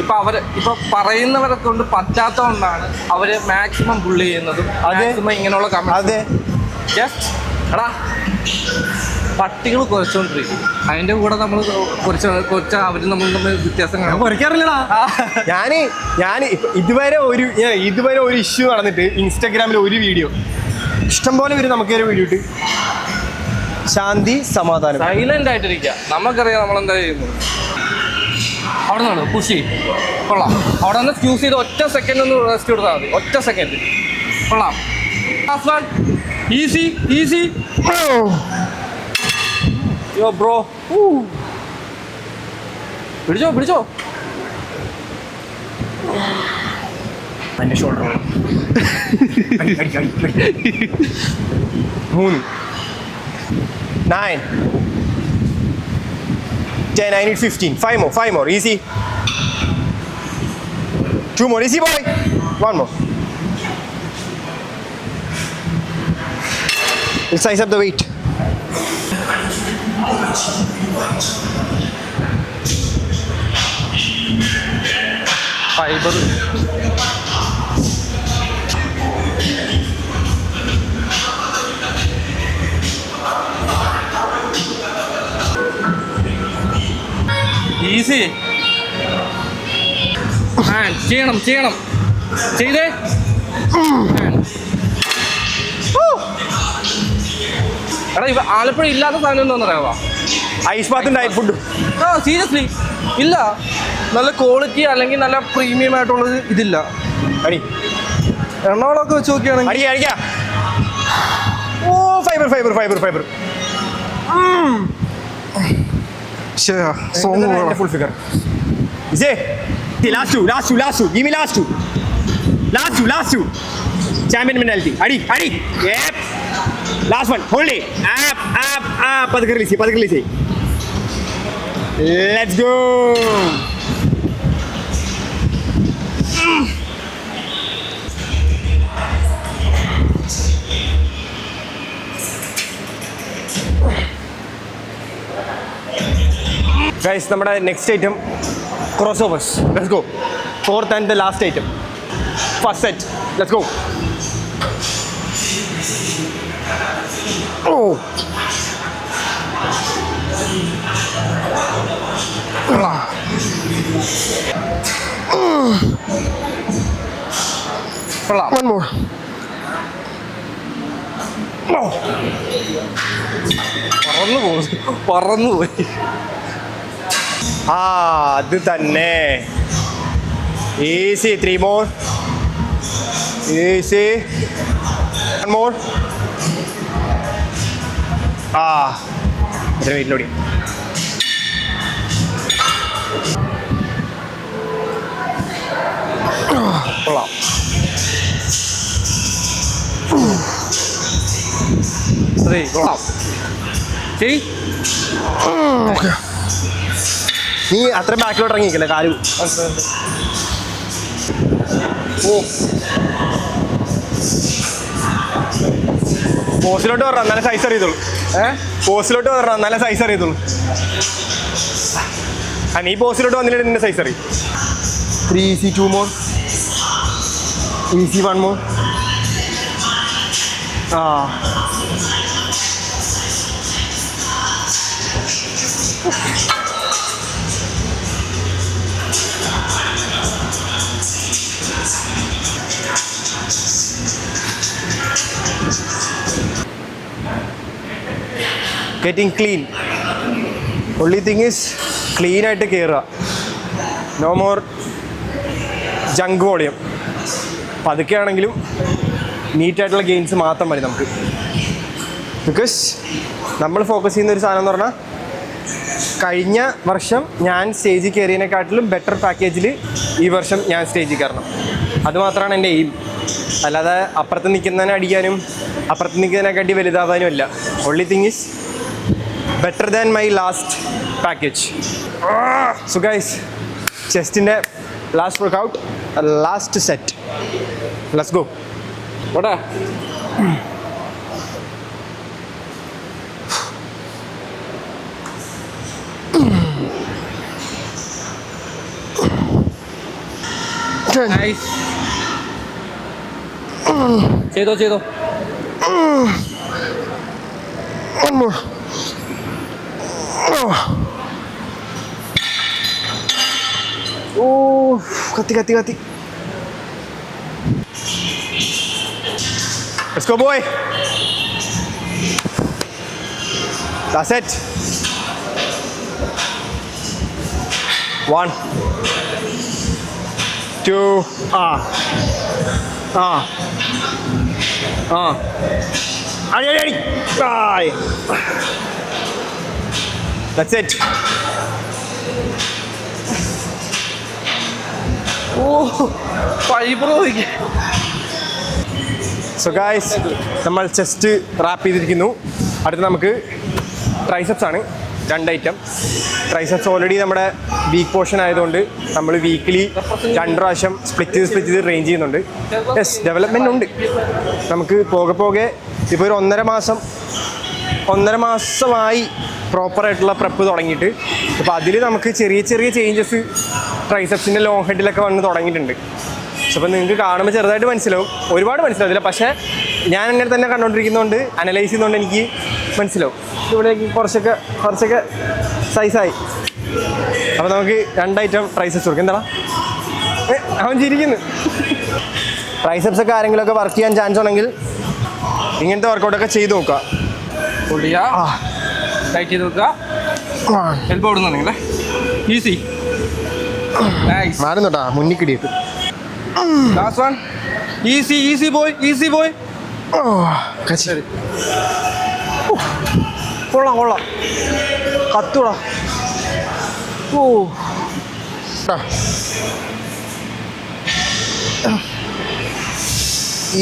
ഇപ്പൊ പറയുന്നവരെ കൊണ്ട് പറ്റാത്തതുകൊണ്ടാണ് അവര് മാക്സിമം പുള്ളി ചെയ്യുന്നതും മാക്സിമം ഇങ്ങനെയുള്ള കമന്റ്. ജസ്റ്റ് എടാ പട്ടികൾ കുറച്ചുകൊണ്ടിരിക്കും, അതിന്റെ കൂടെ നമ്മൾ കുറച്ച് അവര് നമ്മൾ തമ്മിൽ വ്യത്യാസം കാണും. കുറയ്ക്കാറില്ലടാ. ഞാൻ ഇതുവരെ ഒരു ഇഷ്യൂ നടന്നിട്ട് ഇൻസ്റ്റാഗ്രാമിൽ ഒരു വീഡിയോ ഇഷ്ടംപോലെ വരും. നമുക്ക് ഒരു വീഡിയോ ഇട്ട് ശാന്തി സമാധാനം സൈലന്റ് ആയിട്ടിരിക്കുക. നമുക്കറിയാം നമ്മളെന്താ ചെയ്യുന്നത്. അവിടെ നിന്നാണ് പുഷ് കൊള്ളാം. അവിടെ നിന്ന് ഫ്യൂസ് ചെയ്ത് ഒറ്റ സെക്കൻഡ് ഒന്ന് റെസ്റ്റ് കൊടുത്താൽ മതി. ഒറ്റ സെക്കൻഡ് കൊള്ളാം. ഈസി ഈസി യോ ബ്രോ. പിടിച്ചോ എൻ്റെ shoulder 3 9 10 I need 15. 5 more easy. 2 more easy boy. 1 more. We'll size up the weight. Fibre easy. ചെയ്യണം ചെയ്തേ. എടാ ആലപ്പുഴ ഇല്ലാത്ത സാധനം എന്താണെന്ന് അറിയാമോ? ഐസ് ബാത്തും ഡയറ്റ് ഫുഡും. സീരിയസ്ലി ഇല്ല. നല്ല ക്വാളിറ്റി അല്ലെങ്കിൽ നല്ല പ്രീമിയം ആയിട്ടുള്ളത് ഇതില്ല. അടി എറണാകുളമൊക്കെ വെച്ച് നോക്കുകയാണെങ്കിൽ അടിക്കാ. ഓ fibre full figure. Zay, last two. Give me last two. Champion mentality. Adi. Yep. Last one. Hold it. Up. Padakar lisi. Let's go. Guys, നമ്മുടെ next item cross overs. Let's go. 4th and the last item. First set. Let's go. Oh. One more. Oh. പറന്നുപോയി. അത് തന്നെ. Easy. 3 more. Easy. 1 more. Wait ലോഡി. കൊള്ളാം. കൊള്ളാം. നീ അത്ര ബാക്കിലോട്ട് ഇറങ്ങിക്കല്ലേ കാലു. പോസ്റ്റിലോട്ട് പറഞ്ഞ നല്ല സൈസ് അറിയത്തുള്ളൂ. പോസ്റ്റിലോട്ട് പറഞ്ഞ നല്ല സൈസ് അറിയത്തുള്ളൂ. നീ പോസ്റ്റിലോട്ട് വന്നിട്ട് നിന്റെ സൈസ് അറിയും. 3 easy. 2 more. Easy. 1 more. Getting clean. Only thing is ക്ലീനായിട്ട് കയറുക, നോ മോർ ജങ്ക് വോളിയം. പതുക്കെ ആണെങ്കിലും നീറ്റായിട്ടുള്ള ഗെയിൻസ് മാത്രം മതി നമുക്ക്. ബിക്കോസ് നമ്മൾ ഫോക്കസ് ചെയ്യുന്ന ഒരു സാധനം എന്ന് പറഞ്ഞാൽ കഴിഞ്ഞ വർഷം ഞാൻ സ്റ്റേജിൽ കയറിയതിനെക്കാട്ടിലും ബെറ്റർ പാക്കേജിൽ ഈ വർഷം ഞാൻ സ്റ്റേജിൽ കയറണം. അതുമാത്രമാണ് എൻ്റെ എയിം. അല്ലാതെ അപ്പുറത്ത് നിൽക്കുന്നതിനെ അടിക്കാനും അപ്പുറത്ത് നിൽക്കുന്നതിനെക്കാട്ടി വലുതാവാനും അല്ല. Only thing is better than my last package. So guys, ചെസ്റ്റിൻ്റെ last workout, last set. Let's go. ഓടാ. Nice. ചെയ്തോ. One more. Oh, കത്തി. Let's go, boy. That's it. 1, 2. അടി. That's it. സോ ഗായ്സ്, നമ്മൾ ചെസ്റ്റ് റാപ്പ് ചെയ്തിരിക്കുന്നു. അടുത്ത് നമുക്ക് triceps ആണ്. 2 ഐറ്റം. ട്രൈസെപ്സ് ഓൾറെഡി നമ്മുടെ വീക്ക് പോർഷൻ ആയതുകൊണ്ട് നമ്മൾ വീക്കിലി 2 പ്രാവശ്യം സ്പ്ലിറ്റ് ചെയ്ത് ട്രെയിൻ ചെയ്യുന്നുണ്ട്. യെസ്, ഡെവലപ്മെൻ്റ് ഉണ്ട്. നമുക്ക് പോകെ ഇപ്പോൾ ഒരു 1.5 മാസമായി പ്രോപ്പറായിട്ടുള്ള പ്രപ്പ് തുടങ്ങിയിട്ട്. അപ്പോൾ അതിൽ നമുക്ക് ചെറിയ ചേഞ്ചസ് ട്രൈസെപ്സിൻ്റെ ലോങ് ഹെഡിലൊക്കെ വന്ന് തുടങ്ങിയിട്ടുണ്ട്. സോ അപ്പോൾ നിങ്ങൾക്ക് കാണുമ്പോൾ ചെറുതായിട്ട് മനസ്സിലാവും, ഒരുപാട് മനസ്സിലാവില്ല. പക്ഷേ ഞാൻ അങ്ങനെ തന്നെ കണ്ടുകൊണ്ടിരിക്കുന്നതുകൊണ്ട്, അനലൈസ് ചെയ്യുന്നതുകൊണ്ട് എനിക്ക് മനസ്സിലാവും. ഇവിടേക്ക് കുറച്ചൊക്കെ സൈസായി. അപ്പോൾ നമുക്ക് 2 ഐറ്റം ട്രൈസെപ്സ് കൊടുക്കും. എന്താ അവൻ ചിരിക്കുന്നു. ട്രൈസെപ്സ് ഒക്കെ ആരെങ്കിലുമൊക്കെ വർക്ക് ചെയ്യാൻ ചാൻസ് ഉണ്ടെങ്കിൽ ഇങ്ങനത്തെ വർക്കൗട്ടൊക്കെ ചെയ്ത് നോക്കുക. ടൈറ്റ് ചെയ്ത് നോക്കുക. Elbow ഇടുന്നുണ്ടെങ്കിലേ easy. മാറുന്നുട്ടാ, മുന്നിൽ കിടിയിട്ട്. Last one. Easy boy. ശരി, കൊള്ളാം. കത്തൂടാ.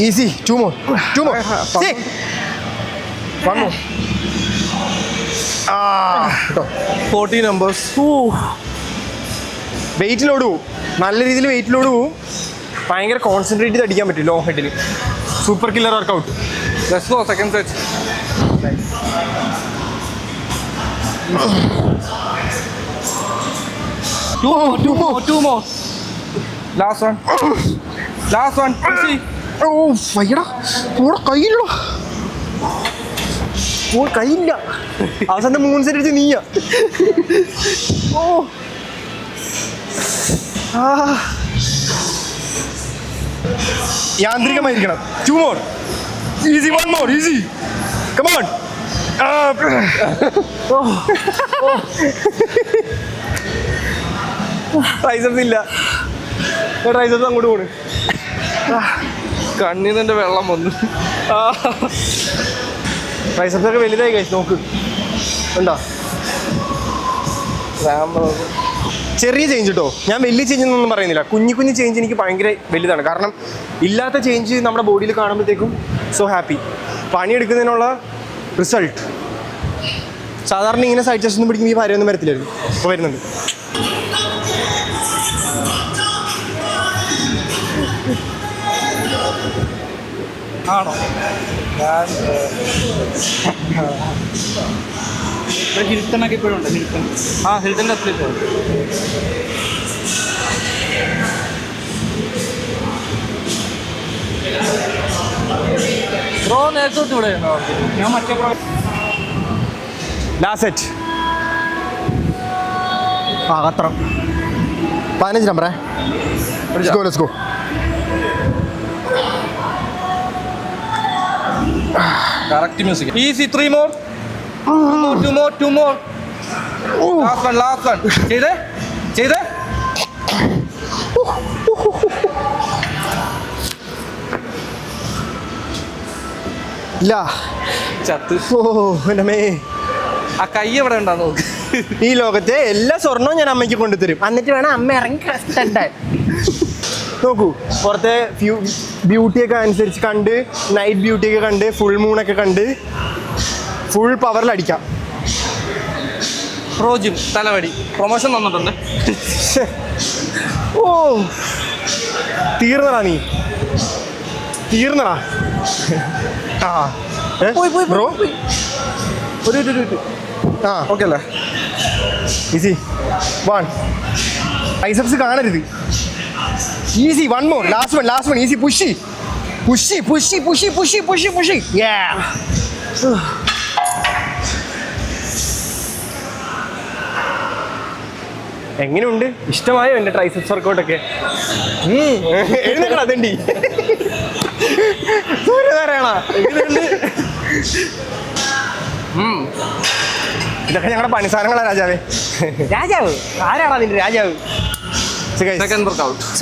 ഈസി. 2 more. 1 more. 40 numbers. വെയിറ്റിലോട് പോവും, നല്ല രീതിയിൽ വെയിറ്റിലോട് പോവും. ഭയങ്കര കോൺസെൻട്രേറ്റ് ചെയ്ത് അടിക്കാൻ പറ്റും ലോങ് ഹെഡിൽ. Super killer workout. Let's go. Second set. Two more. Last one. See. വയ്യടാ, കയ്യില്ല. അവസാനം 3 സെറ്റ് അടിച്ച് നീയാ. യാന്ത്രികമായിരിക്കണം. 2 more. Easy. 1 more. Easy. Come on. Triceps ഇല്ല. ട്രൈസെപ്സ് അങ്ങോട്ട് പോണ്. കണ്ണിന്ന് വെള്ളം വന്നു. ട്രൈസെപ്സ് ഒക്കെ വലുതായി കഴിച്ചു നോക്ക്. ഉണ്ടോ? ചെറിയ ചേഞ്ച് കേട്ടോ. ഞാൻ വലിയ ചേഞ്ച് എന്നൊന്നും പറയുന്നില്ല. കുഞ്ഞു ചേഞ്ച് എനിക്ക് ഭയങ്കര വലുതാണ്. കാരണം ഇല്ലാത്ത ചേഞ്ച് നമ്മുടെ ബോഡിയിൽ കാണുമ്പോഴത്തേക്കും സോ ഹാപ്പി. പണിയെടുക്കുന്നതിനുള്ള റിസൾട്ട്. സാധാരണ ഇങ്ങനെ സൈഡ് ചെസ്റ്റ് ഒന്നും പിടിക്കുമ്പോൾ ഈ ഭാര്യമൊന്നും വരത്തില്ലായിരുന്നു. ഇപ്പോൾ വരുന്നുണ്ട്. ആണോ? ഹിൽട്ടണൊക്കെ ഇപ്പോഴും ഉണ്ട്. ഹിൽട്ടൻ്റെ അത്ലറ്റ്. ബ്രോ നേരത്തോട്ട് ഇവിടെ ഞാൻ മറ്റേ ലാസ്റ്റ് സെറ്റ്. അത്ര 15 നമ്പറേ. Let's go. Correct music. Easy. 3 more. 2 more. Last one ചെയ്തേ ചെയ്തേ. ഇല്ല ചത്ത്. ഓ എൻ്റെ മേ. ആ കൈ എവിടെ ഉണ്ടാന്ന് നോക്ക്. ഈ ലോകത്തെ എല്ലാ സ്വർണവും ഞാൻ അമ്മയ്ക്ക് കൊണ്ടുതരും, എന്നിട്ട് വേണം അമ്മ ഇറങ്ങി കഷ്ടണ്ടായി. നോക്കൂ, പുറത്തെ ബ്യൂട്ടിയൊക്കെ അനുസരിച്ച് കണ്ട്, നൈറ്റ് ബ്യൂട്ടിയൊക്കെ കണ്ട്, ഫുൾ മൂണൊക്കെ കണ്ട് ഫുൾ പവറിലടിക്കാം. പ്രോജിം തലവടി പ്രൊമോഷൻ തന്നിട്ടുണ്ട്. ഓ തീർന്നടാ, നീ തീർന്നടാ. ആ ബ്രോ ആ ഓക്കെ അല്ലേ? Easy one. ബൈസെപ്സ് കാണരുത്. Easy one more. Last one easy. Pushy pushy pushy pushy pushy pushy pushy. എങ്ങനെയുണ്ട്? ഇഷ്ടമായോ എൻ്റെ ട്രൈസെപ്സ് വർക്കൗട്ടൊക്കെ? എഴുന്നേക്കടാ തണ്ടി. സൂര്യനാരായണ എങ്ങനെയുണ്ട്? ഇതൊക്കെ ഞങ്ങളുടെ പണിസാരങ്ങളാ രാജാവേ. രാജാവ് ആരാണ് അതിൻ്റെ രാജാവ്?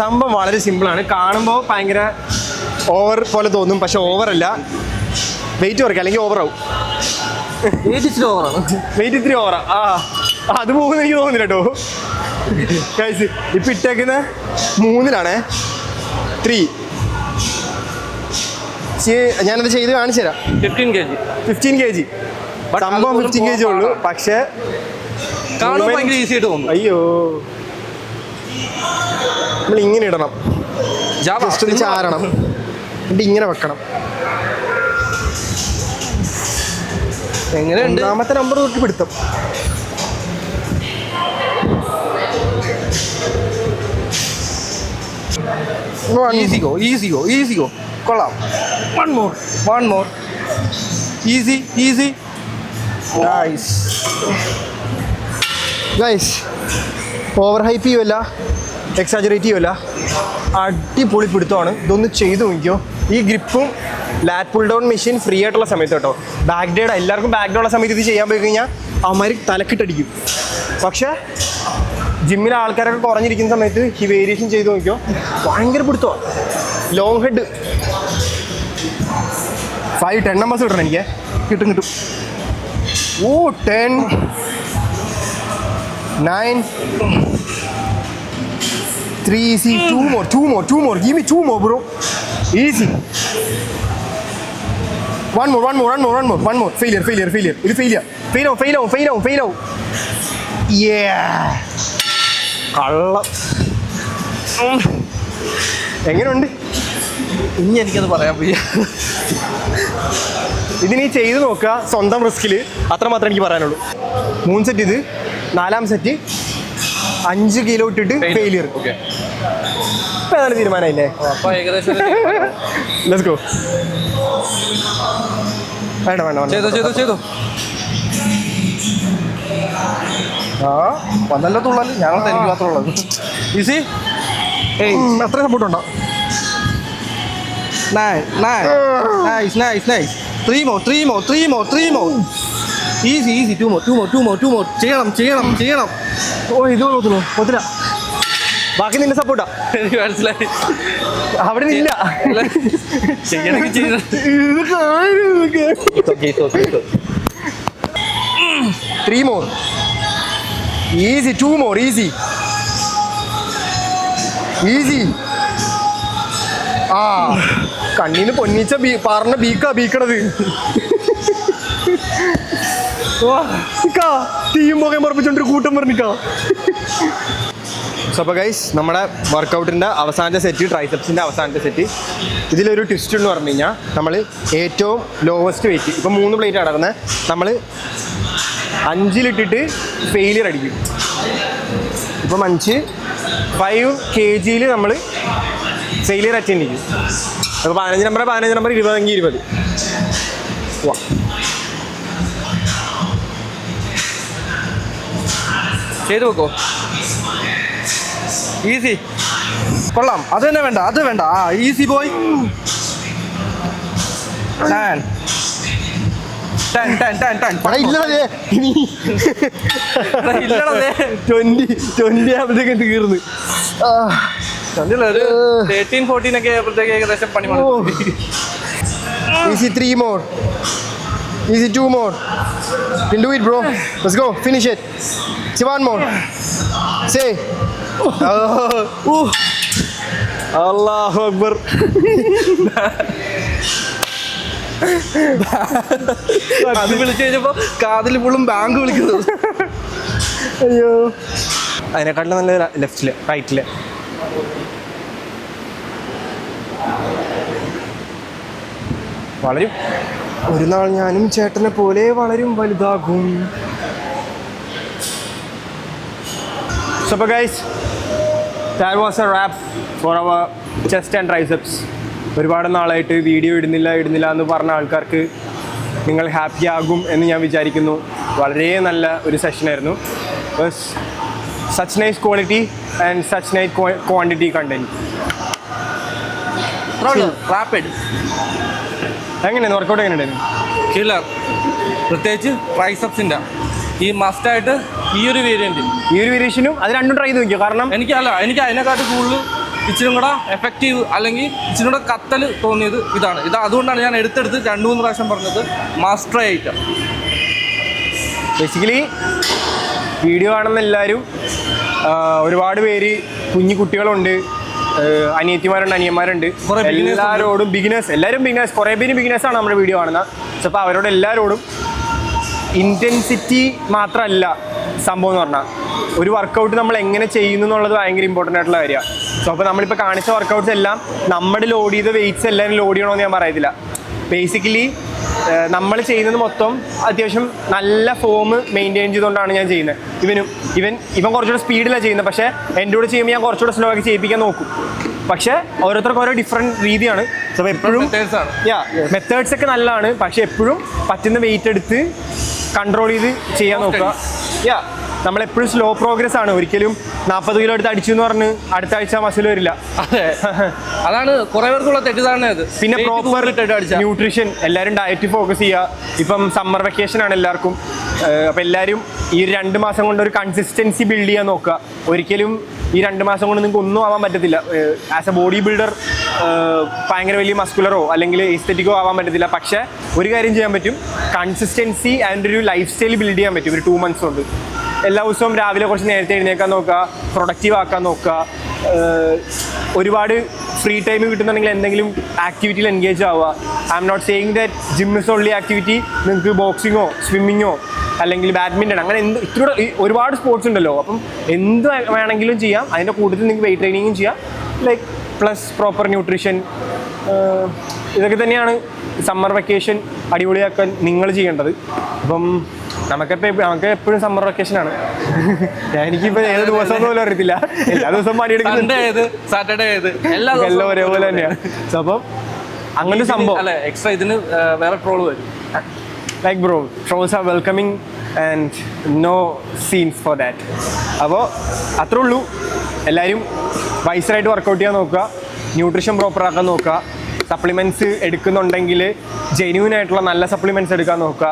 സംഭവം വളരെ സിമ്പിളാണ്. കാണുമ്പോൾ ഭയങ്കര ഓവർ പോലെ തോന്നും, പക്ഷെ ഓവറല്ല. വെയിറ്റ് കുറയ്ക്കുക, അല്ലെങ്കിൽ ഓവറാവും. വെയിറ്റ് ഇത്തിരി ഓവറാ. അത് പോകുന്ന എനിക്ക് തോന്നുന്നില്ല കേട്ടോ. ഇപ്പം ഇട്ടേക്കുന്ന 3-ലാണേ. 3 ഞാനത് ചെയ്ത് കാണിച്ചു തരാം. 15 kg. സംഭവം 15 kg ഉള്ളൂ, പക്ഷേ ഈസി ആയിട്ട് തോന്നും. അയ്യോ, നമ്മൾ ഇങ്ങനെ ഇടണം, ജസ്റ്റ് ഒന്ന് ചാരണം, എന്നിട്ട് ഇങ്ങനെ വെക്കണം. എങ്ങനെയുണ്ട്? 1ാമത്തെ നമ്പർ തൊട്ട് പിടുത്തം. Easy go. കൊള്ളാം. One more. Easy. Guys, over hype ചെയ്യുമല്ല, എക്സാജറേറ്റ് ചെയ്യുമല്ല, അടിപൊളി പിടുത്തമാണ്. ഇതൊന്ന് ചെയ്ത് നോക്കിയോ. ഈ ഗ്രിപ്പും lat pull down machine free ആയിട്ടുള്ള സമയത്ത് കേട്ടോ. ബാക്ക് ഡേയുടെ എല്ലാവർക്കും ബാക്ക് ഡേ ഉള്ള സമയത്ത് ഇത് ചെയ്യാൻ പോയി കഴിഞ്ഞാൽ അവന്മാർ തലക്കിട്ടടിക്കും. പക്ഷേ ജിമ്മിലെ ആൾക്കാരൊക്കെ കുറഞ്ഞിരിക്കുന്ന സമയത്ത് ഈ വേരിയേഷൻ ചെയ്ത് നോക്കിയോ, ഭയങ്കര പിടുത്തമാണ്. ലോങ് ഹെഡ് 5-10 നമ്പേഴ്സ് കിട്ടണം എനിക്ക്. കിട്ടും. ഓ 10 9 3 easy. 2 more. Give me 2 more, bro. Easy. One more. Failure. It failure. Fail out. Yeah. കള്ളം. എങ്ങനെയുണ്ട്? ഇനി എനിക്കത് പറയാൻ പോയി. ഇതിനി ചെയ്ത് നോക്കുക സ്വന്തം റിസ്കിൽ. അത്രമാത്രം എനിക്ക് പറയാനുള്ളൂ. 3 സെറ്റ് ഇത്, 4-ാം സെറ്റ് 5 കിലോ ഇട്ടിട്ട് ഫെയിലിയർ. ഇപ്പം ഏതാണ് തീരുമാനമില്ലേ? അപ്പോൾ ഏകദേശം ലെറ്റ്സ് ഗോ. വേണ്ട ചെയ്തോ. വന്നല്ലോ തുള്ളല്. ഞങ്ങൾ എനിക്ക് മാത്രമുള്ളത്. ഈസി. അത്ര സപ്പോർട്ട് ഉണ്ടോ? നൈസ്. 3 more. Easy. 2 more. ചെയ്യണം. ഓ ഇത് ഒത്തില്ല. ബാക്കി നിന്റെ സപ്പോർട്ടാ. എനിക്ക് മനസ്സിലായി. അവിടെ നിന്നില്ല. ചെയ്യണമെങ്കിൽ ചെയ്യണം. 3 more. Easy. 2 more. Easy. കണ്ണീന്ന് പൊന്നിച്ച പാറിന ബീക്കണത്. തീയും പോകാൻ പറപ്പിച്ചോണ്ടൊരു കൂട്ടം പറഞ്ഞിക്കാ. സോ അപ്പോൾ ഗൈസ്, നമ്മുടെ വർക്കൗട്ടിൻ്റെ അവസാനത്തെ സെറ്റ്, ട്രൈസെപ്സിൻ്റെ അവസാനത്തെ സെറ്റ്. ഇതിലൊരു ട്വിസ്റ്റ് എന്ന് പറഞ്ഞു കഴിഞ്ഞാൽ നമ്മൾ ഏറ്റവും ലോവസ്റ്റ് വെയിറ്റ്, ഇപ്പം 3 പ്ലേറ്റ് നടക്കുന്നത്, നമ്മൾ 5-ലിട്ടിട്ട് ഫെയിലിയർ അടിക്കും. ഇപ്പം 5 kg നമ്മൾ ഫെയിലിയർ അറ്റൻഡ് ചെയ്യും. അപ്പോൾ 15 നമ്പർ 20 വാ. ചെയ്തു വെക്കോ. ഈസി. കൊള്ളാം. അത് വേണ്ട. Easy boy. 9 ഇല്ലതേ ഇനി 20 ആകുമ്പോഴത്തേക്ക് തീർന്ന്. 13-14 ഒക്കെ ആയപ്പോഴത്തേക്ക് ഏകദേശം പണി. Easy 3 more. Easy 2 more. You can do it, bro. Let's go. Finish it. See, 1 more. Say. Allahu Akbar. അത് വിളിച്ചു കഴിഞ്ഞപ്പോ കാതിൽ ഫുള്ളും ബാങ്ക് വിളിക്കുന്നത്. അയ്യോ, അതിനെക്കാട്ടിലും നല്ല ലെഫ്റ്റില്, റൈറ്റില്. വളരും. ഒരു നാൾ ഞാനും ചേട്ടനെ പോലെ വളരും, വലുതാകും. So guys, that was a wrap for our chest and triceps. ഒരുപാട് നാളായിട്ട് വീഡിയോ ഇടുന്നില്ല എന്ന് പറഞ്ഞ ആൾക്കാർക്ക് നിങ്ങൾ ഹാപ്പി ആകും എന്ന് ഞാൻ വിചാരിക്കുന്നു. വളരെ നല്ല ഒരു സെഷനായിരുന്നു. Such nice quality and such nice quantity content. എങ്ങനെയായിരുന്നു വർക്കൗട്ട്? എങ്ങനെയുണ്ടായിരുന്നു? കില്ലർ. പ്രത്യേകിച്ച് ട്രൈസെപ്സിൻ്റെ ഈ മസ്റ്റായിട്ട് ഈ ഒരു വേരിയേഷനും അത് രണ്ടും ട്രൈ ചെയ്ത് നോക്കിയോ? കാരണം എനിക്ക് അതിനെക്കാട്ട് കൂടുതൽ ഇച്ചിരി കൂടെ എഫക്റ്റീവ് അല്ലെങ്കിൽ ഇച്ചിരി കൂടെ കത്തൽ തോന്നിയത് ഇതാണ്. അതുകൊണ്ടാണ് ഞാൻ എടുത്തെടുത്ത് 2-3 പ്രാവശ്യം പറഞ്ഞത് മാസ്റ്റർ ഐറ്റം. ബേസിക്കലി വീഡിയോ കാണുന്ന എല്ലാവരും, ഒരുപാട് പേര് കുഞ്ഞു കുട്ടികളുണ്ട്, അനിയത്തിമാരുണ്ട്, അനിയന്മാരുണ്ട്. എല്ലാവരോടും എല്ലാവരും ബിഗിനേഴ്സ്, കുറേ പേര് ബിഗിനേഴ്സാണ് നമ്മുടെ വീഡിയോ കാണുന്നത്. അപ്പോൾ അവരോട് എല്ലാവരോടും ഇൻറ്റൻസിറ്റി മാത്രമല്ല സംഭവം എന്ന് പറഞ്ഞാൽ, ഒരു വർക്കൗട്ട് നമ്മൾ എങ്ങനെ ചെയ്യുന്നു എന്നുള്ളത് ഭയങ്കര ഇമ്പോർട്ടൻ്റ് ആയിട്ടുള്ള കാര്യമാണ്. സോ അപ്പോൾ നമ്മളിപ്പോൾ കാണിച്ച വർക്കൗട്ട്സ് എല്ലാം നമ്മുടെ ലോഡ് ചെയ്ത വെയ്റ്റ്സ് എല്ലാവരും ലോഡ് ചെയ്യണമെന്ന് ഞാൻ പറയത്തില്ല. ബേസിക്കലി നമ്മൾ ചെയ്യുന്നത് മൊത്തം അത്യാവശ്യം നല്ല ഫോം മെയിൻറ്റെയിൻ ചെയ്തുകൊണ്ടാണ് ഞാൻ ചെയ്യുന്നത്. ഇവൻ കുറച്ചുകൂടെ സ്പീഡിലാണ് ചെയ്യുന്നത്, പക്ഷേ എൻ്റെ കൂടെ ചെയ്യുമ്പോൾ ഞാൻ കുറച്ചുകൂടെ സ്ലോ ആക്കി ചെയ്യിപ്പിക്കാൻ നോക്കും. പക്ഷേ ഓരോരുത്തർക്കും ഓരോ ഡിഫറെൻറ്റ് രീതിയാണ്. സോ എപ്പോഴും മെത്തേഡ്സ് ഒക്കെ നല്ലതാണ്, പക്ഷേ എപ്പോഴും പറ്റുന്ന വെയിറ്റ് എടുത്ത് കൺട്രോൾ ചെയ്ത് ചെയ്യാൻ നോക്കുക. നമ്മളെപ്പോഴും സ്ലോ പ്രോഗ്രസ് ആണ്. ഒരിക്കലും 40 കിലോ എടുത്ത് അടിച്ചു എന്ന് പറഞ്ഞ് അടുത്ത ആഴ്ച മസിൽ വരില്ല. അതാണ് കുറേ പേർക്കുള്ള തെറ്റിദ്ധാരണ. പിന്നെ പ്രോപ്പർ ന്യൂട്രീഷൻ, എല്ലാവരും ഡയറ്റ് ഫോക്കസ് ചെയ്യുക. ഇപ്പം സമ്മർ വെക്കേഷൻ ആണ് എല്ലാവർക്കും. അപ്പം എല്ലാവരും ഈ 2 മാസം കൊണ്ട് ഒരു കൺസിസ്റ്റൻസി ബിൽഡ് ചെയ്യാൻ നോക്കുക. ഒരിക്കലും ഈ 2 മാസം കൊണ്ട് നിങ്ങൾക്ക് ഒന്നും ആവാൻ പറ്റത്തില്ല. ആസ് എ ബോഡി ബിൽഡർ ഭയങ്കര വലിയ മസ്കുലറോ അല്ലെങ്കിൽ എസ്തെറ്റിക്കോ ആവാൻ പറ്റത്തില്ല. പക്ഷേ ഒരു കാര്യം ചെയ്യാൻ പറ്റും, കൺസിസ്റ്റൻസി ആൻഡ് ഒരു ലൈഫ് സ്റ്റൈൽ ബിൽഡ് ചെയ്യാൻ പറ്റും ഒരു 2 months കൊണ്ട്. എല്ലാ ദിവസവും രാവിലെ കുറച്ച് നേരത്തെ എഴുന്നേക്കാൻ നോക്കുക, പ്രൊഡക്റ്റീവ് ആക്കാൻ നോക്കുക. ഒരുപാട് ഫ്രീ ടൈം കിട്ടുന്നുണ്ടെങ്കിൽ എന്തെങ്കിലും ആക്ടിവിറ്റിയിൽ എൻഗേജ് ആവുക. I am not saying that gym is only activity. നിങ്ങൾക്ക് ബോക്സിങ്ങോ സ്വിമ്മിങ്ങോ അല്ലെങ്കിൽ ബാഡ്മിൻ്റൺ, അങ്ങനെ ഇത്ര ഒരുപാട് സ്പോർട്സ് ഉണ്ടല്ലോ. അപ്പം എന്ത് വേണമെങ്കിലും ചെയ്യാം. അതിൻ്റെ കൂട്ടത്തിൽ നിങ്ങൾക്ക് വെയിറ്റ് ട്രെയിനിങ്ങും ചെയ്യാം. ലൈക്ക് പ്ലസ് പ്രോപ്പർ ന്യൂട്രീഷൻ, ഇതൊക്കെ തന്നെയാണ് സമ്മർ വെക്കേഷൻ അടിപൊളിയാക്കാൻ നിങ്ങൾ ചെയ്യേണ്ടത്. അപ്പം നമുക്ക് എപ്പോഴും സമ്മർ വെക്കേഷനാണ്. എനിക്കിപ്പോൾ ഏത് ദിവസം പോലും അറിയത്തില്ല. എല്ലാ ദിവസവും പണിയെടുക്കുന്നത് സാറ്റർഡേ എല്ലാം ഒരേപോലെ തന്നെയാണ്. സോ അപ്പം അങ്ങനെ ഒരു സംഭവം എക്സ്ട്രാ ഇതിന് വേറെ ട്രോള് വരും. Like bro, trolls are welcoming and no scenes for that. അപ്പോൾ അത്രേ ഉള്ളൂ. എല്ലാവരും വൈസറായിട്ട് വർക്കൗട്ട് ചെയ്യാൻ നോക്കുക, ന്യൂട്രീഷൻ പ്രോപ്പറാക്കാൻ നോക്കുക. സപ്ലിമെൻറ്റ്സ് എടുക്കുന്നുണ്ടെങ്കിൽ ജെന്യൂൻ ആയിട്ടുള്ള നല്ല സപ്ലിമെൻറ്റ്സ് എടുക്കാൻ നോക്കുക.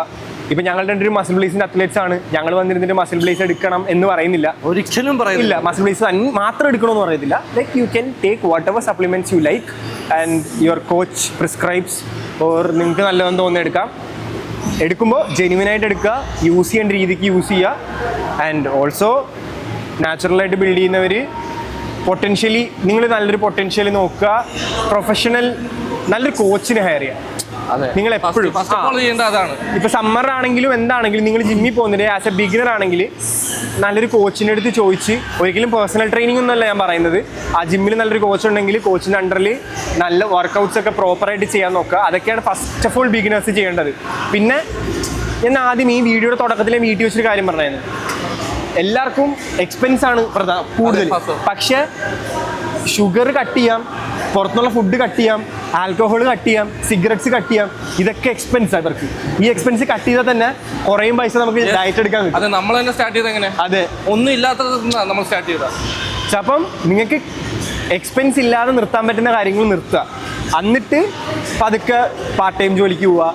ഇപ്പം ഞങ്ങളുടെ ഒരു മസിൽ ബ്ലേസിൻ്റെ അത്ലറ്റ്സ് ആണ്. ഞങ്ങൾ വന്നിരുന്നിട്ട് മസിൽ ബ്ലേസ് എടുക്കണം എന്ന് പറയുന്നില്ല, ഒരിക്കലും പറയുന്നില്ല. മസിൽ ബ്ലേസ് മാത്രം എടുക്കണമെന്ന് പറയത്തില്ല. Like you can take what ever supplements you like and your coach prescribes or നിങ്ങൾക്ക് നല്ലതെന്ന് തോന്നുന്ന എടുക്കാം. എടുക്കുമ്പോൾ ജെന്യൂനായിട്ട് എടുക്കുക, യൂസ് ചെയ്യേണ്ട രീതിക്ക് യൂസ് ചെയ്യുക. ആൻഡ് ഓൾസോ നാച്ചുറലായിട്ട് ബിൽഡ് ചെയ്യുന്നവർ പൊട്ടൻഷ്യലി, നിങ്ങൾ നല്ലൊരു പൊട്ടൻഷ്യലി നോക്കുക. പ്രൊഫഷണൽ നല്ലൊരു കോച്ചിനെ ഹയർ ചെയ്യുക. നിങ്ങൾ എപ്പോഴും അതാണ്. ഇപ്പൊ സമ്മർ ആണെങ്കിലും എന്താണെങ്കിലും നിങ്ങൾ ജിമ്മിൽ പോകുന്നില്ല, ആസ് എ ബിഗിനർ ആണെങ്കിൽ നല്ലൊരു കോച്ചിൻ്റെ അടുത്ത് ചോദിച്ച്, ഒരിക്കലും പേഴ്സണൽ ട്രെയിനിങ് ഒന്നുമല്ല ഞാൻ പറയുന്നത്, ആ ജിമ്മിൽ നല്ലൊരു കോച്ച് ഉണ്ടെങ്കിൽ കോച്ചിൻ്റെ അണ്ടറിൽ നല്ല വർക്കൗട്ട്സ് ഒക്കെ പ്രോപ്പറായിട്ട് ചെയ്യാൻ നോക്കുക. അതൊക്കെയാണ് ഫസ്റ്റ് ഓഫ് ഓൾ ബിഗിനേഴ്സ് ചെയ്യേണ്ടത്. പിന്നെ ഞാൻ ആദ്യം ഈ വീഡിയോയുടെ തുടക്കത്തിലെ വീട്ടിൽ വെച്ചൊരു കാര്യം പറഞ്ഞായിരുന്നു, എല്ലാവർക്കും എക്സ്പെൻസ് ആണ് കൂടുതൽ. പക്ഷേ ഷുഗർ കട്ട് ചെയ്യാം, പുറത്തുനിന്നുള്ള ഫുഡ് കട്ട് ചെയ്യാം, ആൽക്കഹോൾ കട്ട് ചെയ്യാം, സിഗരറ്റ്സ് കട്ട് ചെയ്യാം. ഇതൊക്കെ എക്സ്പെൻസാണ് ഇവർക്ക്. ഈ എക്സ്പെൻസ് കട്ട് ചെയ്താൽ തന്നെ കുറേയും പൈസ നമുക്ക് ഡയറ്റ് എടുക്കാൻ പറ്റും. അതെ, നമ്മൾ തന്നെ സ്റ്റാർട്ട് ചെയ്ത് എങ്ങനെ? അതെ, ഒന്നും ഇല്ലാത്തത് നമ്മൾ സ്റ്റാർട്ട് ചെയ്താൽ. അപ്പം നിങ്ങൾക്ക് എക്സ്പെൻസ് ഇല്ലാതെ നിർത്താൻ പറ്റുന്ന കാര്യങ്ങൾ നിർത്തുക. എന്നിട്ട് പതുക്കെ പാർട്ട് ടൈം ജോലിക്ക് പോവുക,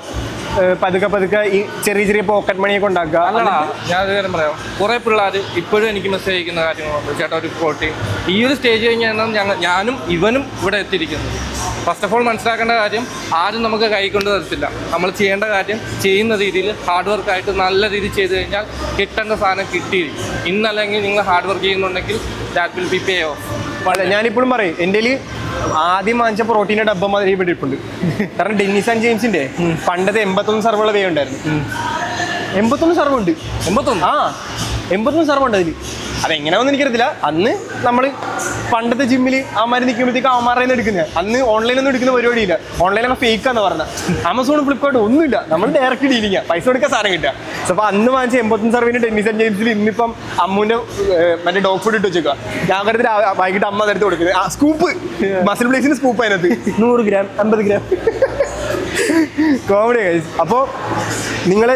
പതുക്കെ ഈ ചെറിയ ചെറിയ പോക്കറ്റ് മണിയൊക്കെ ഉണ്ടാക്കുക. അല്ലടാ, ഞാൻ ഒരു കാര്യം പറയാം. കുറെ പിള്ളേർ ഇപ്പോഴും എനിക്ക് മെസ്സേജ് അയക്കുന്ന കാര്യങ്ങളുണ്ട്, ചേട്ടാ ഒരു പ്രോട്ടീൻ. ഈ ഒരു സ്റ്റേജ് കഴിഞ്ഞാൽ ഞാനും ഇവനും ഇവിടെ എത്തിയിരിക്കുന്നത്. ഫസ്റ്റ് ഓഫ് ഓൾ മനസ്സിലാക്കേണ്ട കാര്യം, ആരും നമുക്ക് കൈകൊണ്ട് തരത്തില്ല. നമ്മൾ ചെയ്യേണ്ട കാര്യം ചെയ്യുന്ന രീതിയിൽ ഹാർഡ് വർക്കായിട്ട് നല്ല രീതിയിൽ ചെയ്ത് കഴിഞ്ഞാൽ കിട്ടേണ്ട സാധനം കിട്ടിയിരിക്കും. ഇന്നല്ലെങ്കിൽ നിങ്ങൾ ഹാർഡ് വർക്ക് ചെയ്യുന്നുണ്ടെങ്കിൽ that will be pay of. ഞാനിപ്പോഴും പറയും, എൻ്റെ ആദ്യം വാങ്ങിച്ച പ്രോട്ടീൻ്റെ ഡബ്ബ മാതിരി ഇവിടെ ഇരിപ്പുണ്ട്. കാരണം ഡെന്നിസ് ആൻഡ് ജെയിംസിന്റെ പണ്ടത്തെ 81 സർവുള്ള വേ ഉണ്ടായിരുന്നു. 81 സർവ് ഉണ്ട്. 81 സർവ് ഉണ്ട് അതിൽ. അതെങ്ങനെയാണെന്ന് എനിക്കറിയത്തില്ല. അന്ന് നമ്മൾ പണ്ടത്തെ ജിമ്മിൽ അവന്മാർ നിൽക്കുമ്പോഴത്തേക്ക് അവന്മാരുടെ നിന്ന് എടുക്കുന്നത്. അന്ന് ഓൺലൈനൊന്നും എടുക്കുന്ന പരിപാടിയില്ല. ഓൺലൈനൊക്കെ ഫേക്കാന്ന് പറഞ്ഞാൽ ആമസോൺ ഫ്ലിപ്കാർട്ട് ഒന്നുമില്ല. നമ്മൾ ഡയറക്റ്റ് ഡീലിങ്ങാ, പൈസ കൊടുക്കാൻ സാധനം കിട്ടുക. അപ്പോൾ അന്ന് വാങ്ങിച്ച 81 സർവിന് ഡെന്നിസ് ആൻഡ് ജെയിംസിൽ ഇന്നിപ്പം അമ്മൂൻ്റെ മറ്റേ ഡോഗ് ഫുഡ് ഇട്ട് വെച്ചേക്കുക. ഞാൻ കരുതി വൈകിട്ട് അമ്മ അതെടുത്ത് കൊടുക്കുന്നത്. സ്കൂപ്പ്, മസിൽ പ്ലേസിന് സ്കൂപ്പ് അതിനകത്ത് 100 ഗ്രാം 50 ഗ്രാം. കോമഡി. അപ്പോൾ നിങ്ങൾ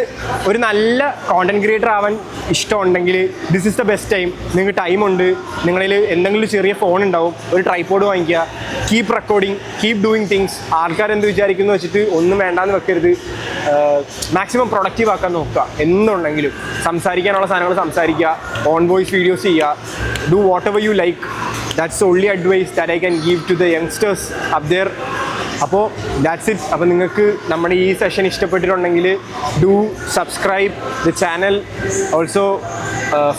ഒരു നല്ല കോണ്ടന്റ് ക്രിയേറ്റർ ആവാൻ ഇഷ്ടമുണ്ടെങ്കിൽ this is the best time. നിങ്ങൾക്ക് ടൈമുണ്ട്, നിങ്ങളിൽ എന്തെങ്കിലും ചെറിയ ഫോൺ ഉണ്ടാവും, ഒരു ട്രൈപോഡ് വാങ്ങിക്കുക. Keep recording, keep doing things. ആൾക്കാരെന്ത് വിചാരിക്കുന്നു വെച്ചിട്ട് ഒന്നും വേണ്ടാന്ന് വെക്കരുത്. മാക്സിമം പ്രൊഡക്റ്റീവ് ആക്കാൻ നോക്കുക. എന്നുണ്ടെങ്കിലും സംസാരിക്കാനുള്ള സാധനങ്ങൾ സംസാരിക്കുക, ഓൺ വോയിസ് വീഡിയോസ് ചെയ്യുക. Do whatever you like. That's only advice that I can give to the youngsters up there. അപ്പോൾ ദാറ്റ്സ് ഇറ്റ്. അപ്പോൾ നിങ്ങൾക്ക് നമ്മുടെ ഈ സെഷൻ ഇഷ്ടപ്പെട്ടിട്ടുണ്ടെങ്കിൽ do subscribe the channel. Also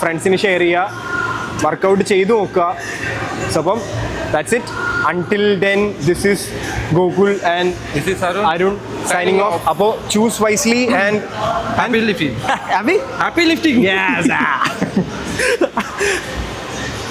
ഫ്രണ്ട്സിന് ഷെയർ ചെയ്യുക, വർക്കൗട്ട് ചെയ്തു നോക്കുക. സോ അപ്പം that's it. Until then, this is Gokul and this is Arun signing off. അപ്പോൾ choose wisely and happy lifting. Happy lifting. Yes.